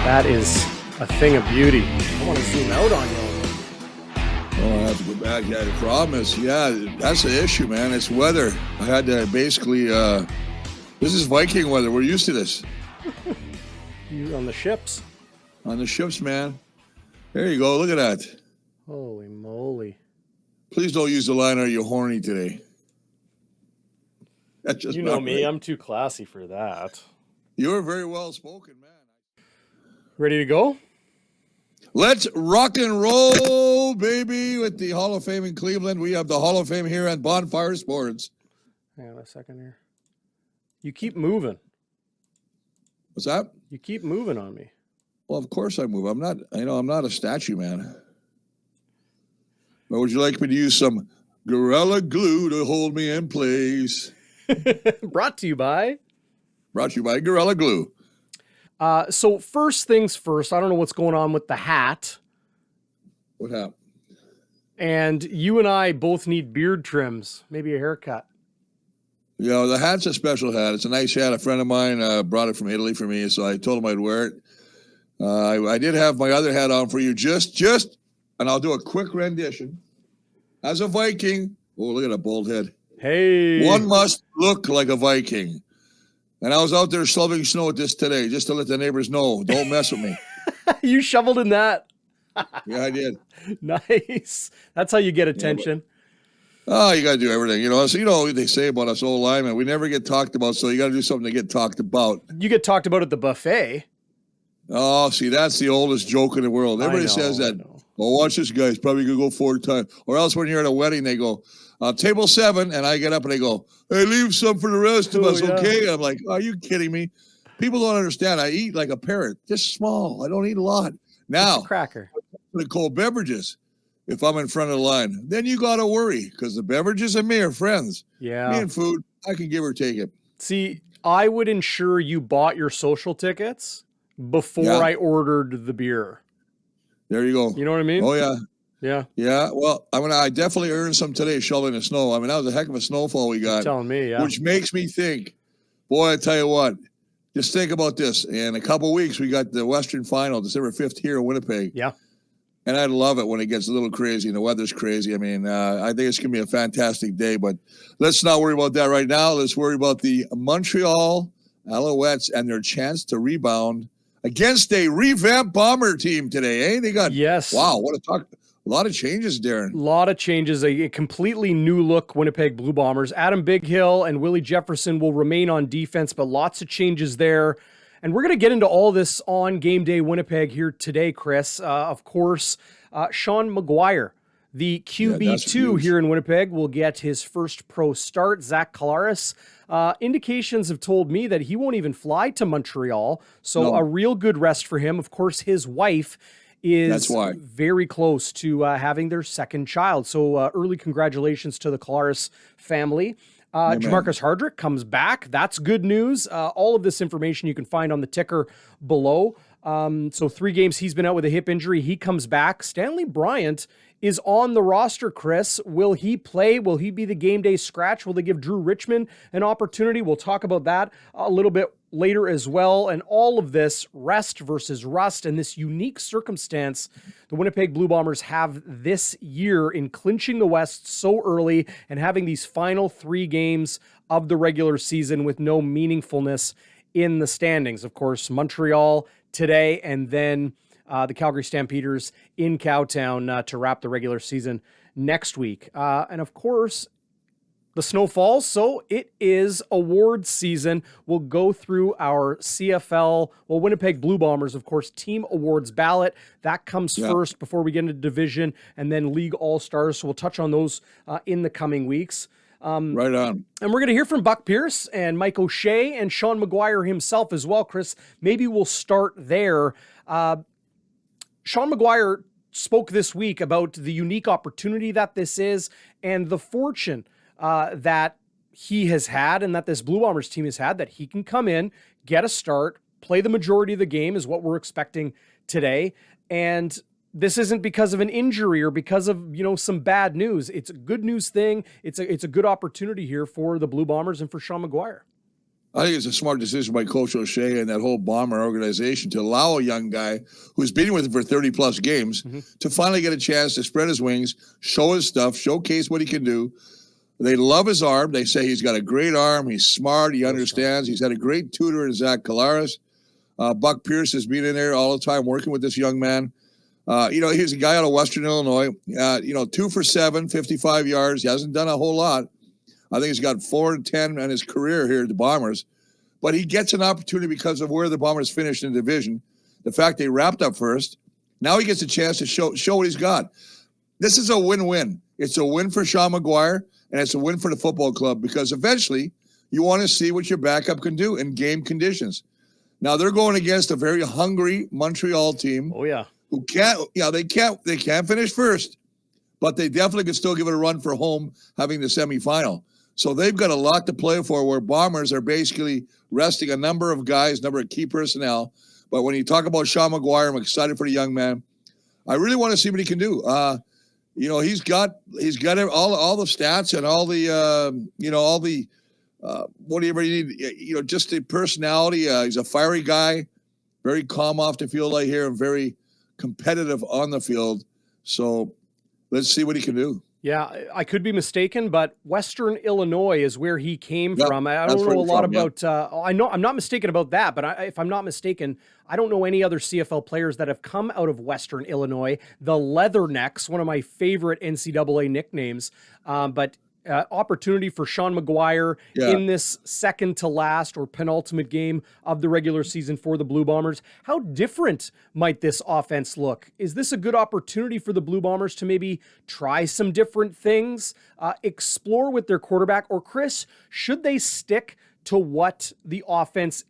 That is a thing of beauty. I want to zoom out on you. Oh, I have to go back. Yeah, the problem is, that's the issue, man. It's weather. I had to basically, this is Viking weather. We're used to this. You on the ships. On the ships, man. There you go. Look at that. Holy moly. Please don't use the line, "Are you horny today?" That's just you know me. right. I'm too classy for that. You're very well spoken, man. Ready to go? Let's rock and roll, baby, with the Hall of Fame in Cleveland. We have the Hall of Fame here on Bonfire Sports. Hang on a second here. You keep moving. What's that? You keep moving on me. Well, of course I move. I'm not a statue, man. Or would you like me to use some Gorilla Glue to hold me in place? Brought to you by Gorilla Glue. So first things first, I don't know what's going on with the hat. What happened? And you and I both need beard trims, maybe a haircut. Yeah, the hat's a special hat. It's a nice hat. A friend of mine brought it from Italy for me, so I told him I'd wear it. I did have my other hat on for you, just, and I'll do a quick rendition. As a Viking, oh, look at that bald head. Hey. One must look like a Viking. And I was out there shoveling snow at this today, just to let the neighbors know, don't mess with me. You shoveled in that. Yeah, I did. Nice. That's how you get attention. Yeah, you got to do everything. So what they say about us old linemen. We never get talked about, so you got to do something to get talked about. You get talked about at the buffet. Oh, see, that's the oldest joke in the world. Everybody says that. Well, watch this guy. He's probably going to go 4 times. Or else when you're at a wedding, they go, table 7, and I get up and they go, hey, leave some for the rest of us, okay? And I'm like, are you kidding me? People don't understand. I eat like a parrot, just small. I don't eat a lot. Now, cracker. The cold beverages, if I'm in front of the line, then you got to worry because the beverages and me are friends. Yeah. Me and food, I can give or take it. See, I would ensure you bought your social tickets before I ordered the beer. There you go. You know what I mean? Oh, yeah. Yeah. Yeah. Well, I definitely earned some today shoveling the snow. I mean, that was a heck of a snowfall we got. You're telling me, yeah. Which makes me think, boy, I tell you what, just think about this. In a couple of weeks, we got the Western Final, December 5th here in Winnipeg. Yeah. And I love it when it gets a little crazy and the weather's crazy. I mean, I think it's going to be a fantastic day, but let's not worry about that right now. Let's worry about the Montreal Alouettes and their chance to rebound against a revamped Bomber team today, eh? They got, wow, what a talk. A lot of changes, Darren. A lot of changes. A completely new look Winnipeg Blue Bombers. Adam Bighill and Willie Jefferson will remain on defense, but lots of changes there. And we're going to get into all this on Game Day Winnipeg here today, Chris. Of course, Sean McGuire, the QB2 here in Winnipeg, will get his first pro start. Zach Collaros, indications have told me that he won't even fly to Montreal. So a real good rest for him. Of course, his wife is very close to having their second child. So early congratulations to the Collaros family. Jermarcus Hardrick comes back. That's good news. All of this information you can find on the ticker below. So 3 games he's been out with a hip injury. He comes back. Stanley Bryant is on the roster, Chris. Will he play? Will he be the game day scratch? Will they give Drew Richmond an opportunity? We'll talk about that a little bit later as well. And all of this rest versus rust and this unique circumstance the Winnipeg Blue Bombers have this year in clinching the West so early and having these final 3 games of the regular season with no meaningfulness in the standings. Of course, Montreal today and then the Calgary Stampeders in Cowtown to wrap the regular season next week. And of course, the snow falls, so it is awards season. We'll go through our CFL, Winnipeg Blue Bombers, of course, team awards ballot. That comes first before we get into division and then league all-stars. So we'll touch on those in the coming weeks. Right on. And we're going to hear from Buck Pierce and Mike O'Shea and Sean McGuire himself as well, Chris. Maybe we'll start there. Sean McGuire spoke this week about the unique opportunity that this is and the fortune that he has had and that this Blue Bombers team has had, that he can come in, get a start, play the majority of the game is what we're expecting today. And this isn't because of an injury or because of, some bad news. It's a good news thing. It's a good opportunity here for the Blue Bombers and for Sean McGuire. I think it's a smart decision by Coach O'Shea and that whole Bomber organization to allow a young guy who's been with him for 30-plus games to finally get a chance to spread his wings, show his stuff, showcase what he can do. They love his arm. They say he's got a great arm. He's smart. He understands. He's had a great tutor in Zach Collaros. Buck Pierce has been in there all the time working with this young man. He's a guy out of Western Illinois. 2 for 7, 55 yards. He hasn't done a whole lot. I think he's got 4 and 10 in his career here at the Bombers. But he gets an opportunity because of where the Bombers finished in the division. The fact they wrapped up first. Now he gets a chance to show what he's got. This is a win-win. It's a win for Sean McGuire, and it's a win for the football club because eventually you want to see what your backup can do in game conditions. Now they're going against a very hungry Montreal team. Oh, yeah. Who they can't finish first, but they definitely can still give it a run for home having the semifinal. So they've got a lot to play for where Bombers are basically resting a number of guys, number of key personnel. But when you talk about Sean McGuire, I'm excited for the young man. I really want to see what he can do. He's got all the stats and all the whatever you need, just the personality. He's a fiery guy, very calm off the field, I hear, and very competitive on the field. So let's see what he can do. Yeah, I could be mistaken, but Western Illinois is where he came from. I don't know a lot about. I know I'm not mistaken about that, but if I'm not mistaken, I don't know any other CFL players that have come out of Western Illinois. The Leathernecks, one of my favorite NCAA nicknames, but. Opportunity for Sean McGuire in this second to last or penultimate game of the regular season for the Blue Bombers. How different might this offense look? Is this a good opportunity for the Blue Bombers to maybe try some different things, explore with their quarterback? Or Chris, should they stick to what the offense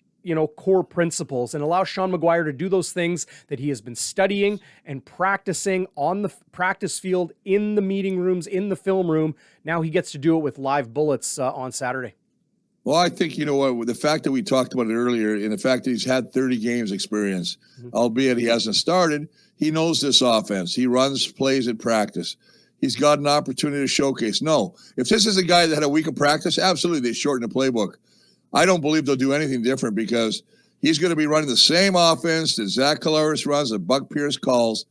core principles and allow Sean McGuire to do those things that he has been studying and practicing on the practice field, in the meeting rooms, in the film room? Now he gets to do it with live bullets on Saturday. Well, I think, the fact that we talked about it earlier and the fact that he's had 30 games experience, albeit he hasn't started, he knows this offense. He runs plays at practice. He's got an opportunity to showcase. No, if this is a guy that had a week of practice, absolutely they shorten the playbook. I don't believe they'll do anything different because he's going to be running the same offense that Zach Collaros runs, that Buck Pierce calls.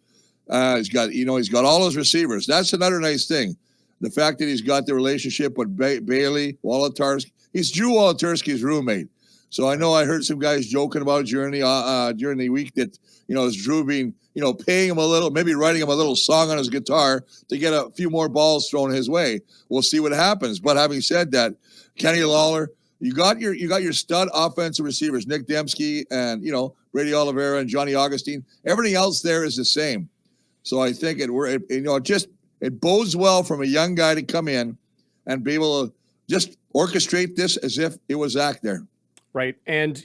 He's got all his receivers. That's another nice thing. The fact that he's got the relationship with Bailey, Wolotarski. He's Drew Wolotarski's roommate. So I know I heard some guys joking about during the week that, is Drew being, paying him a little, maybe writing him a little song on his guitar to get a few more balls thrown his way. We'll see what happens. But having said that, Kenny Lawler, you got your stud offensive receivers, Nick Dembski and, Brady Oliveira and Johnny Augustine. Everything else there is the same. So I think it bodes well from a young guy to come in and be able to just orchestrate this as if it was Zach there. Right. And,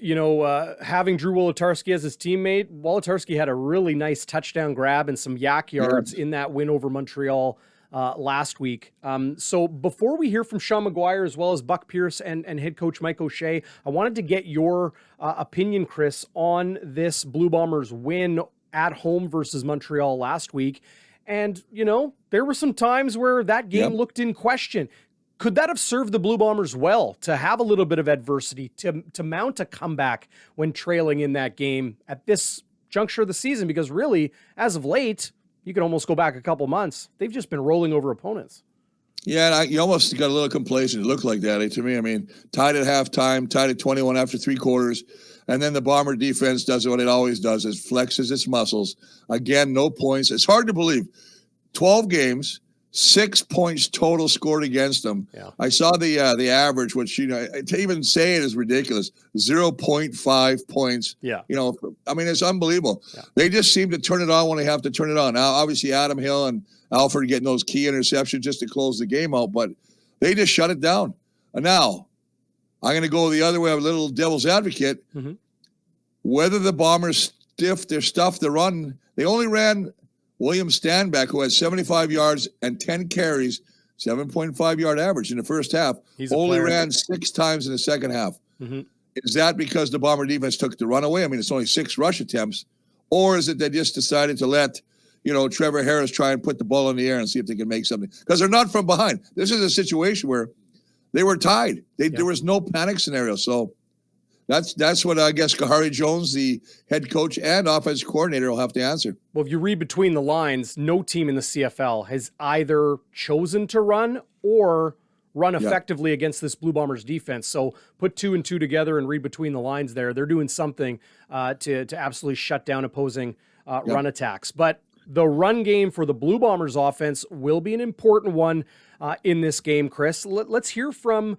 having Drew Wolotarski as his teammate, Wolotarski had a really nice touchdown grab and some yak yards in that win over Montreal last week. So before we hear from Sean McGuire as well as Buck Pierce and head coach Mike O'Shea, I wanted to get your opinion, Chris, on this Blue Bombers win at home versus Montreal last week. And, there were some times where that game looked in question. Could that have served the Blue Bombers well to have a little bit of adversity, to mount a comeback when trailing in that game at this juncture of the season? Because really, as of late, you can almost go back a couple months. They've just been rolling over opponents. Yeah, and you almost got a little complacent. It looked like that to me. I mean, tied at halftime, tied at 21 after 3 quarters, and then the Bomber defense does what it always does, is flexes its muscles. Again, no points. It's hard to believe. 12 games, 6 points total scored against them. Yeah. I saw the average, which, to even say it is ridiculous, 0.5 points. Yeah. It's unbelievable. Yeah. They just seem to turn it on when they have to turn it on. Now, obviously, Adam Hill and Alfred getting those key interceptions just to close the game out, but they just shut it down. And now, I'm going to go the other way, a little devil's advocate. Mm-hmm. Whether the Bombers stiff their stuff to run, they only ran William Stanback, who had 75 yards and 10 carries, 7.5 yard average in the first half, only ran 6 times in the second half. Mm-hmm. Is that because the Bomber defense took the run away? I mean, it's only 6 rush attempts. Or is it they just decided to let, Trevor Harris try and put the ball in the air and see if they can make something? Because they're not from behind. This is a situation where they were tied. There was no panic scenario. So That's what I guess Kahari Jones, the head coach and offense coordinator, will have to answer. Well, if you read between the lines, no team in the CFL has either chosen to run or run effectively against this Blue Bombers defense. So put 2 and 2 together and read between the lines there. They're doing something to absolutely shut down opposing run attacks. But the run game for the Blue Bombers offense will be an important one in this game, Chris. Let's hear from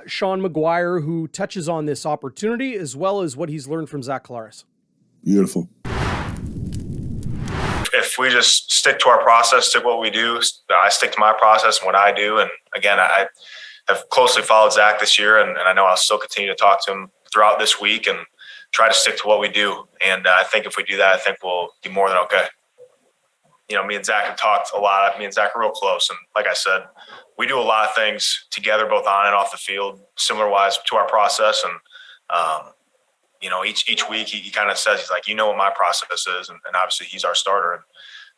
Sean McGuire, who touches on this opportunity as well as what he's learned from Zach Collaros. Beautiful. If we just stick to our process, stick what we do, I stick to my process and what I do. And again, I have closely followed Zach this year, and I know I'll still continue to talk to him throughout this week and try to stick to what we do. And I think if we do that, I think we'll be more than okay. You know, me and Zach have talked a lot. Me and Zach are real close. And like I said, we do a lot of things together, both on and off the field, similar wise to our process. And, you know, each week he kind of says, he's like, you know what my process is. And obviously he's our starter. And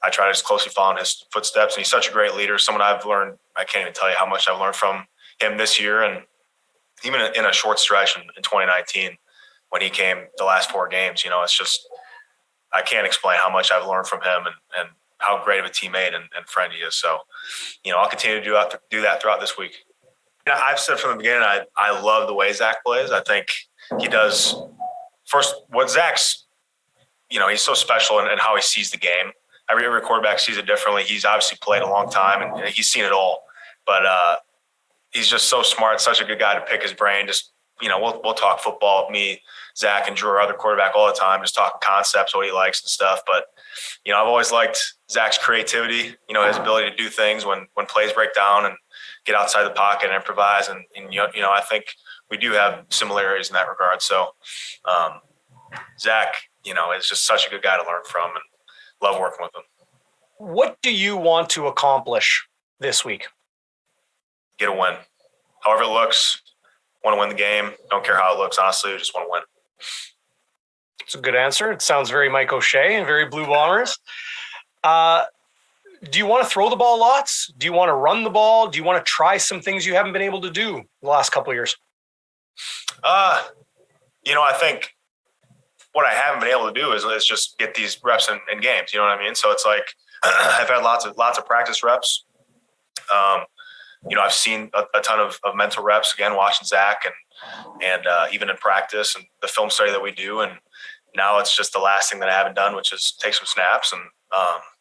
I try to just closely follow in his footsteps. And he's such a great leader, someone I've learned. I can't even tell you how much I've learned from him this year. And even in a short stretch in 2019, when he came the last 4 games, you know, it's just, I can't explain how much I've learned from him and how great of a teammate and friend he is. So, you know, I'll continue to do that throughout this week. You know, I've said from the beginning, I love the way Zach plays. I think he does first what Zach's, you know, he's so special in how he sees the game. Every quarterback sees it differently. He's obviously played a long time and he's seen it all, but he's just so smart, such a good guy to pick his brain. Just, you know, we'll talk football, me, Zach, and Drew, our other quarterback, all the time, just talking concepts, what he likes and stuff. But, you know, I've always liked Zach's creativity, you know, his ability to do things when plays break down and get outside the pocket and improvise. And you know, I think we do have similarities in that regard. So Zach, you know, is just such a good guy to learn from and love working with him. What do you want to accomplish this week? Get a win. However it looks, want to win the game. Don't care how it looks, honestly. We just want to win. It's a good answer. It sounds very Mike O'Shea and very Blue Bombers. Do you want to throw the ball lots? Do you want to run the ball? Do you want to try some things you haven't been able to do the last couple of years? You know, I think what I haven't been able to do is just get these reps in games. You know what I mean? So it's like I've had lots of practice reps. You know, I've seen a ton of mental reps, again, watching Zach and even in practice and the film study that we do. And now it's just the last thing that I haven't done, which is take some snaps. And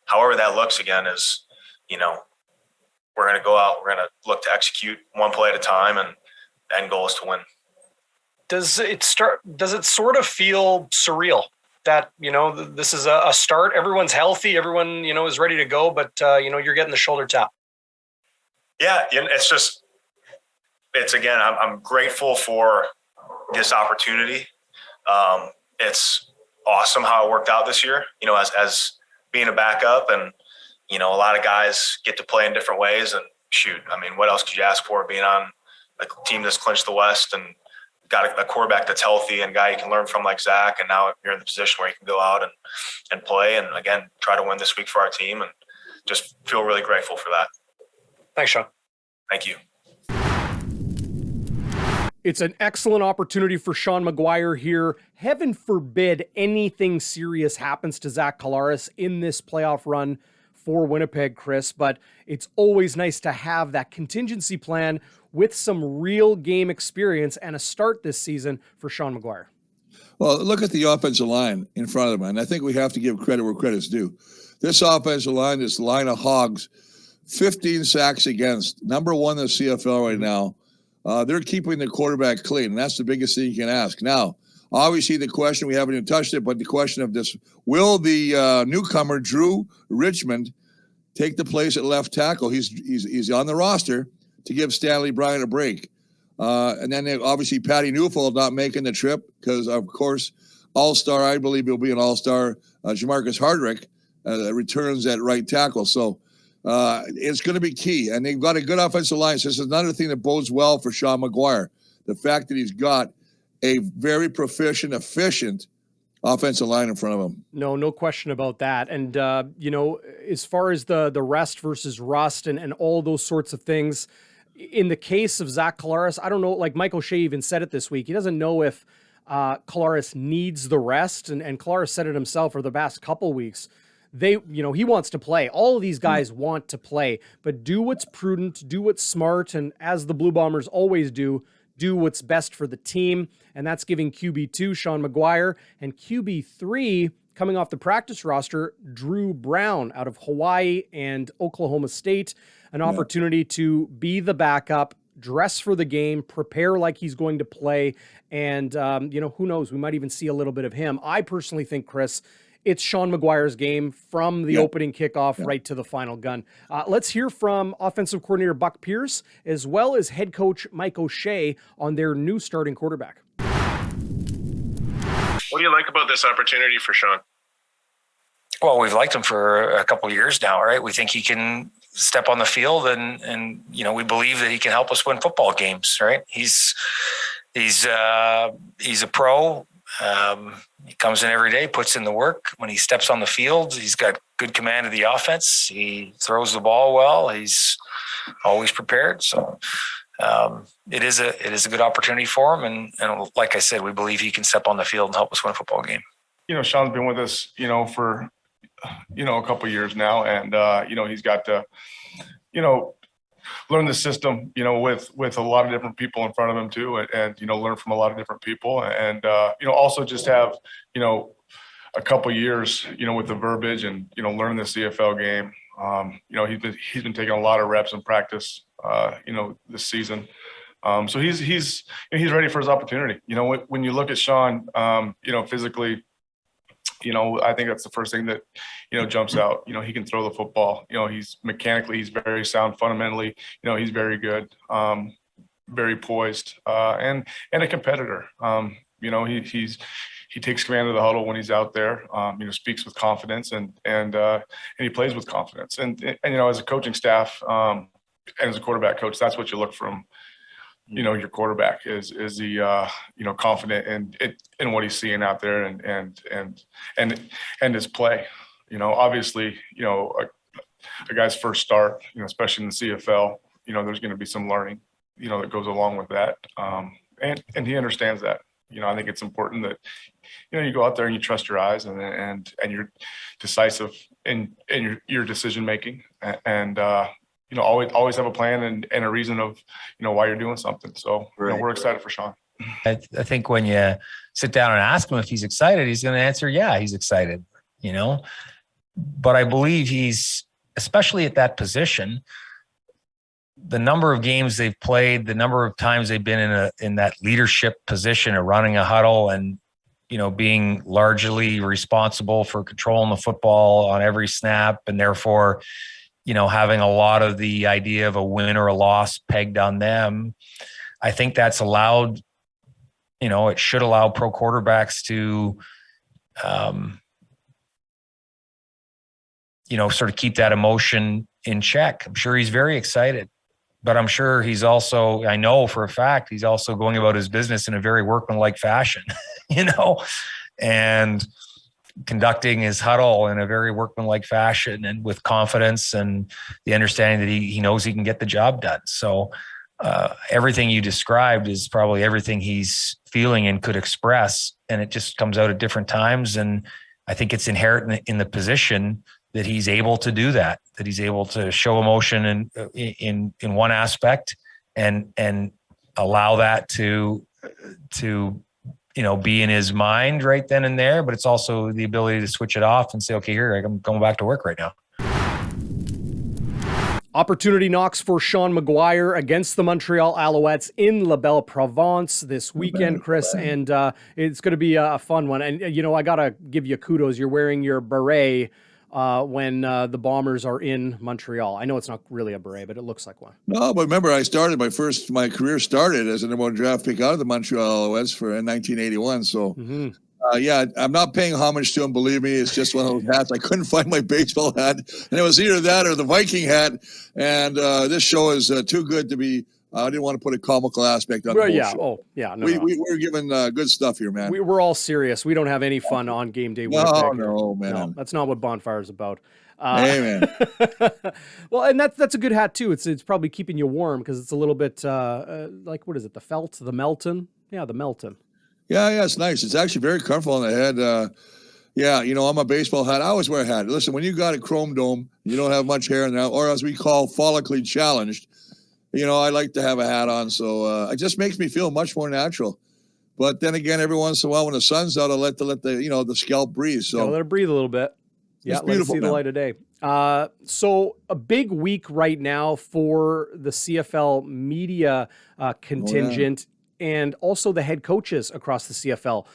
however that looks, again, is, you know, we're going to go out, we're going to look to execute one play at a time, and the end goal is to win. Does it sort of feel surreal that, you know, this is a start? Everyone's healthy, everyone, you know, is ready to go, but, you know, you're getting the shoulder tap. Yeah, it's again, I'm grateful for this opportunity. It's awesome how it worked out this year, you know, as being a backup, and, you know, a lot of guys get to play in different ways, and shoot, I mean, what else could you ask for being on a team that's clinched the West and got a quarterback that's healthy and a guy you can learn from like Zach, and now you're in the position where you can go out and play and, again, try to win this week for our team, and just feel really grateful for that. Thanks, Sean. Thank you. It's an excellent opportunity for Sean McGuire here. Heaven forbid anything serious happens to Zach Collaros in this playoff run for Winnipeg, Chris, but it's always nice to have that contingency plan with some real game experience and a start this season for Sean McGuire. Well, look at the offensive line in front of him, and I think we have to give credit where credit's due. This offensive line, this line of hogs, 15 sacks against, number 1 in the CFL right now. They're keeping the quarterback clean, and that's the biggest thing you can ask. Now, obviously, the question, we haven't even touched it, but the question of this, will the newcomer, Drew Richmond, take the place at left tackle? He's on the roster to give Stanley Bryan a break. And then obviously Patty Neufeld not making the trip because, of course, all-star, I believe he'll be an all-star, Jermarcus Hardrick returns at right tackle. So it's going to be key. And they've got a good offensive line. So this is another thing that bodes well for Sean McGuire. The fact that he's got a very proficient, efficient offensive line in front of him. No question about that. And, you know, as far as the rest versus rust and all those sorts of things, in the case of Zach Collaros, I don't know, like Mike O'Shea even said it this week. He doesn't know if Collaros needs the rest, and Collaros said it himself for the past couple weeks. He wants to play. All of these guys want to play, but do what's prudent, do what's smart, and as the Blue Bombers always do what's best for the team, and that's giving QB2 Sean McGuire and QB3 coming off the practice roster, Drew Brown out of Hawaii and Oklahoma State, an opportunity to be the backup, dress for the game, prepare like he's going to play, and who knows, we might even see a little bit of him. I personally think, Chris, it's Sean McGuire's game from the opening kickoff right to the final gun. Let's hear from offensive coordinator Buck Pierce, as well as head coach Mike O'Shea on their new starting quarterback. What do you like about this opportunity for Sean? Well, we've liked him for a couple of years now, right? We think he can step on the field and we believe that he can help us win football games, right? He's a pro. He comes in every day, puts in the work. When he steps on the field, he's got good command of the offense. He throws the ball well. He's always prepared. So it is a good opportunity for him. And like I said, we believe he can step on the field and help us win a football game. Sean's been with us, for, a couple of years now. And, he's got to, learn the system, with a lot of different people in front of him too. And learn from a lot of different people. And, also just have, a couple of years, with the verbiage and, learning the CFL game. He's been taking a lot of reps in practice, this season. So he's ready for his opportunity. When you look at Sean, physically, I think that's the first thing that, jumps out. He can throw the football. He's very sound. Fundamentally, he's very good, very poised, and a competitor. He takes command of the huddle when he's out there. Speaks with confidence and he plays with confidence. And as a coaching staff and as a quarterback coach, that's what you look from. Your quarterback is he confident in what he's seeing out there and his play. Obviously, a guy's first start, especially in the CFL, there's going to be some learning, that goes along with that. And he understands that. I think it's important that, you go out there and you trust your eyes and you're decisive in your decision making and always have a plan and a reason of, why you're doing something. So we're excited for Sean. I think when you sit down and ask him if he's excited, he's going to answer, yeah, he's excited, but I believe he's, especially at that position, the number of games they've played, the number of times they've been in that leadership position of running a huddle and, being largely responsible for controlling the football on every snap. And therefore, having a lot of the idea of a win or a loss pegged on them. I think that's allowed, it should allow pro quarterbacks to, sort of keep that emotion in check. I'm sure he's very excited, but I'm sure I know for a fact, he's also going about his business in a very workmanlike fashion, and conducting his huddle in a very workmanlike fashion and with confidence and the understanding that he knows he can get the job done. So everything you described is probably everything he's feeling and could express, and it just comes out at different times. And I think it's inherent in the position that he's able to do that he's able to show emotion in one aspect and allow that to be in his mind right then and there, but it's also the ability to switch it off and say, okay, here, I'm going back to work right now. Opportunity knocks for Sean McGuire against the Montreal Alouettes in La Belle Provence this weekend, Chris, and it's going to be a fun one. And, I got to give you kudos. You're wearing your beret when the Bombers are in Montreal. I know it's not really a beret, but it looks like one. No, but remember, my career started as a number one draft pick out of the Montreal Alouettes in 1981. So, I'm not paying homage to him. Believe me, it's just one of those hats. I couldn't find my baseball hat, and it was either that or the Viking hat. And this show is too good to be. I didn't want to put a comical aspect on the whole show. Oh, yeah. No, we're giving good stuff here, man. We're all serious. We don't have any fun on game day. Winnipeg. No, man. No, that's not what Bonfire is about. Amen. Well, and that's a good hat too. It's probably keeping you warm because it's a little bit like, what is it? The felt, the Melton. Yeah, the Melton. Yeah, it's nice. It's actually very comfortable on the head. Yeah, I'm a baseball hat. I always wear a hat. Listen, when you got a chrome dome, you don't have much hair now, or as we call follically challenged, I like to have a hat on. So it just makes me feel much more natural. But then again, every once in a while when the sun's out, I let the the scalp breathe. So let it breathe a little bit. Yeah, it's beautiful. Let it see the light of day. So a big week right now for the CFL media contingent. And also the head coaches across the CFL.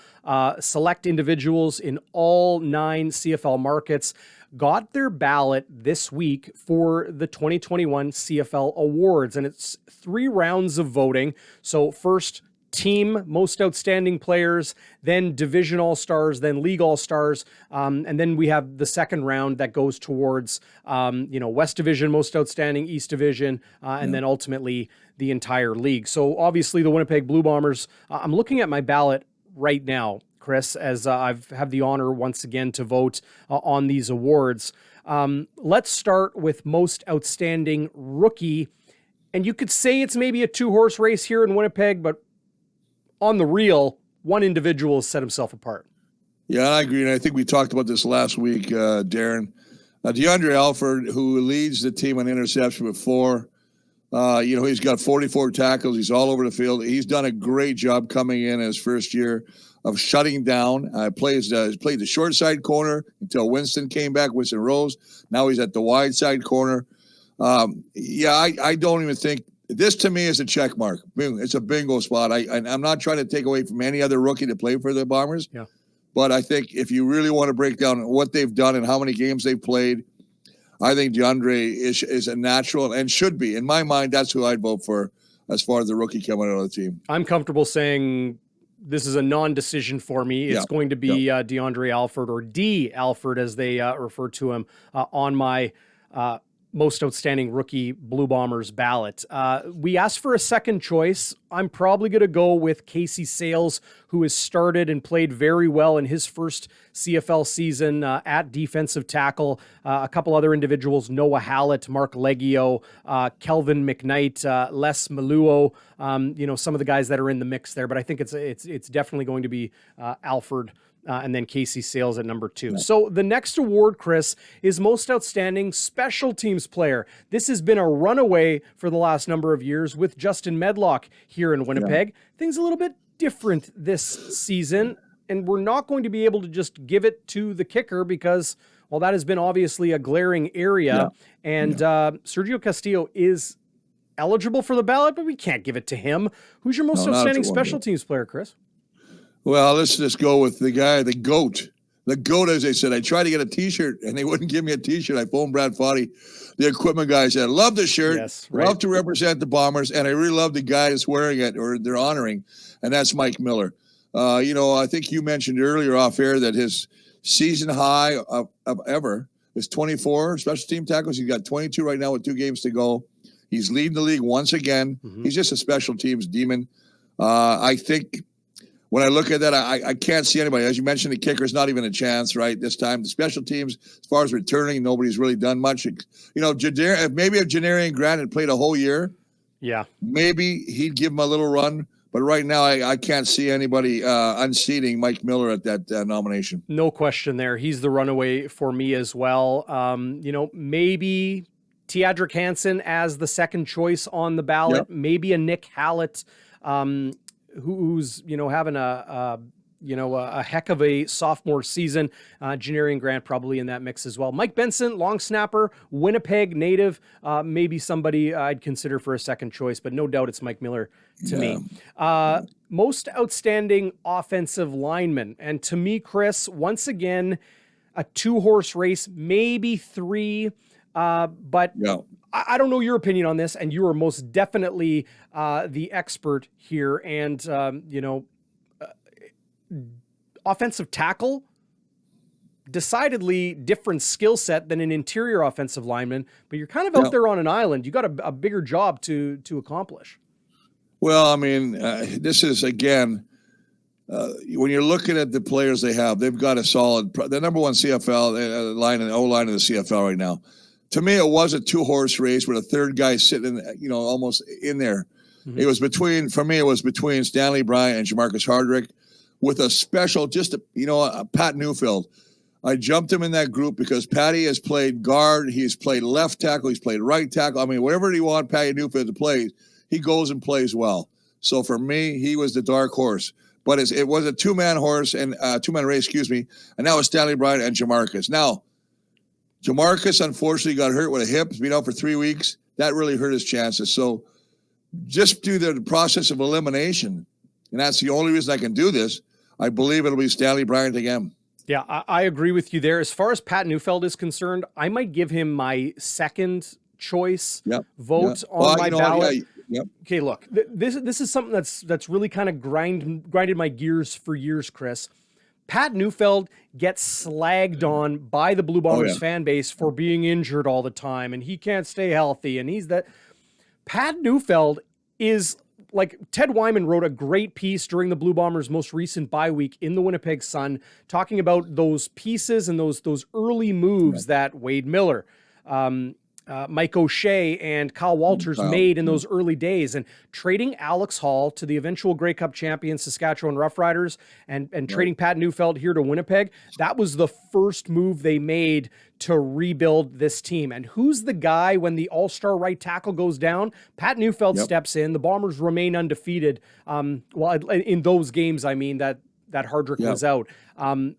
Select individuals in all 9 CFL markets got their ballot this week for the 2021 CFL Awards. And it's 3 rounds of voting. So first, team most outstanding players, then division all-stars, then league all-stars. And then we have the second round that goes towards, West Division most outstanding, East Division, and then ultimately the entire league. So obviously the Winnipeg Blue Bombers, I'm looking at my ballot right now, Chris, as I've had the honor once again to vote on these awards. Let's start with most outstanding rookie. And you could say it's maybe a 2-horse race here in Winnipeg, but on the real, one individual has set himself apart. Yeah, I agree. And I think we talked about this last week, Darren. DeAndre Alford, who leads the team on interception with 4. He's got 44 tackles. He's all over the field. He's done a great job coming in his first year of shutting down. Played the short side corner until Winston came back, Winston Rose. Now he's at the wide side corner. I don't even think. This to me is a check mark. It's a bingo spot. I'm not trying to take away from any other rookie to play for the Bombers. Yeah. But I think if you really want to break down what they've done and how many games they've played, I think DeAndre is a natural and should be. In my mind, that's who I'd vote for as far as the rookie coming out of the team. I'm comfortable saying this is a non-decision for me. It's going to be DeAndre Alford, or D. Alford, as they refer to him, on my most outstanding rookie Blue Bombers ballot. We asked for a second choice. I'm probably going to go with Casey Sales, who has started and played very well in his first CFL season at defensive tackle. A couple other individuals, Noah Hallett, Mark Leggio, Kelvin McKnight, Les Maluo, some of the guys that are in the mix there. But I think it's definitely going to be Alford, and then Casey Sales at number 2. So the next award, Chris, is Most Outstanding Special Teams Player. This has been a runaway for the last number of years with Justin Medlock here in Winnipeg. Things a little bit different this season, and we're not going to be able to just give it to the kicker because, well, that has been obviously a glaring area. And Sergio Castillo is eligible for the ballot, but we can't give it to him. Who's your most outstanding special teams player, Chris? Well, let's just go with the guy, the GOAT. The GOAT, as they said. I tried to get a T-shirt, and they wouldn't give me a T-shirt. I phoned Brad Foddy, the equipment guy. Said, love the shirt, love to represent the Bombers, and I really love the guy that's wearing it or they're honoring, and that's Mike Miller. I think you mentioned earlier off air that his season high of ever is 24 special team tackles. He's got 22 right now with 2 games to go. He's leading the league once again. He's just a special teams demon. I think when I look at that, I can't see anybody. As you mentioned, the kicker's not even a chance, right, this time. The special teams, as far as returning, nobody's really done much. Maybe if Janarian Grant had played a whole year, maybe he'd give him a little run. But right now, I can't see anybody unseating Mike Miller at that nomination. No question there. He's the runaway for me as well. Maybe Teodric Hansen as the second choice on the ballot. Yep. Maybe a Nick Hallett, who's having a heck of a sophomore season. Janarian Grant probably in that mix as well. Mike Benson, long snapper, Winnipeg native, maybe somebody I'd consider for a second choice, but no doubt it's Mike Miller to me. Most outstanding offensive lineman. And to me, Chris, once again, a 2-horse race, maybe 3, but I don't know your opinion on this, and you are most definitely the expert here. And, offensive tackle, decidedly different skill set than an interior offensive lineman, but you're kind of out there on an island. You got a bigger job to accomplish. Well, I mean, this is, again, when you're looking at the players they have, they've got a solid, the number 1 CFL line and O-line of the CFL right now. To me, it was a 2-horse race with a third guy sitting, almost in there. Mm-hmm. It was between Stanley Bryant and Jermarcus Hardrick. with a special, Pat Newfield. I jumped him in that group because Patty has played guard. He's played left tackle. He's played right tackle. I mean, whatever you want Patty Newfield to play, he goes and plays well. So for me, he was the dark horse. But it was a two-man race, and that was Stanley Bryant and Jermarcus. Now, Jermarcus unfortunately got hurt with a hip. He's been out for 3 weeks. That really hurt his chances. So just do the process of elimination, and that's the only reason I can do this. I believe it'll be Stanley Bryant again. Yeah, I agree with you there. As far as Pat Newfield is concerned, I might give him my second choice vote on my ballot. Okay, look, this is something that's really kind of grinded my gears for years, Chris. Pat Newfield gets slagged on by the Blue Bombers fan base for being injured all the time, and he can't stay healthy, and he's that. Pat Newfield is, like, Ted Wyman wrote a great piece during the Blue Bombers' most recent bye week in the Winnipeg Sun, talking about those pieces and those early moves that Wade Miller, Mike O'Shea, and Kyle Walters made in those early days, and trading Alex Hall to the eventual Grey Cup champion Saskatchewan Roughriders and trading Pat Newfield here to Winnipeg. That was the first move they made to rebuild this team. And who's the guy when the all-star right tackle goes down? Pat Newfield steps in. The Bombers remain undefeated. In those games, I mean, that Hardrick was out.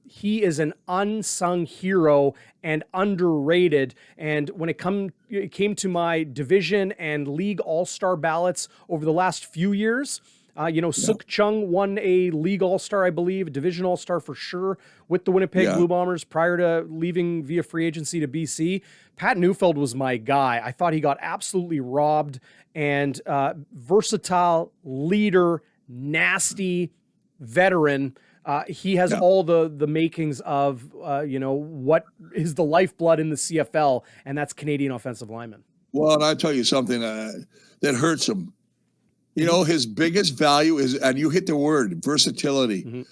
He is an unsung hero and underrated. And when it came to my division and league all-star ballots over the last few years, Suk Chung won a league all-star, I believe, a division all-star for sure with the Winnipeg Blue Bombers prior to leaving via free agency to BC. Pat Newfield was my guy. I thought he got absolutely robbed, and versatile leader, nasty veteran. He has all the makings of, what is the lifeblood in the CFL, and that's Canadian offensive lineman. Well, and I'll tell you something that hurts him. His biggest value is, and you hit the word, versatility. Mm-hmm.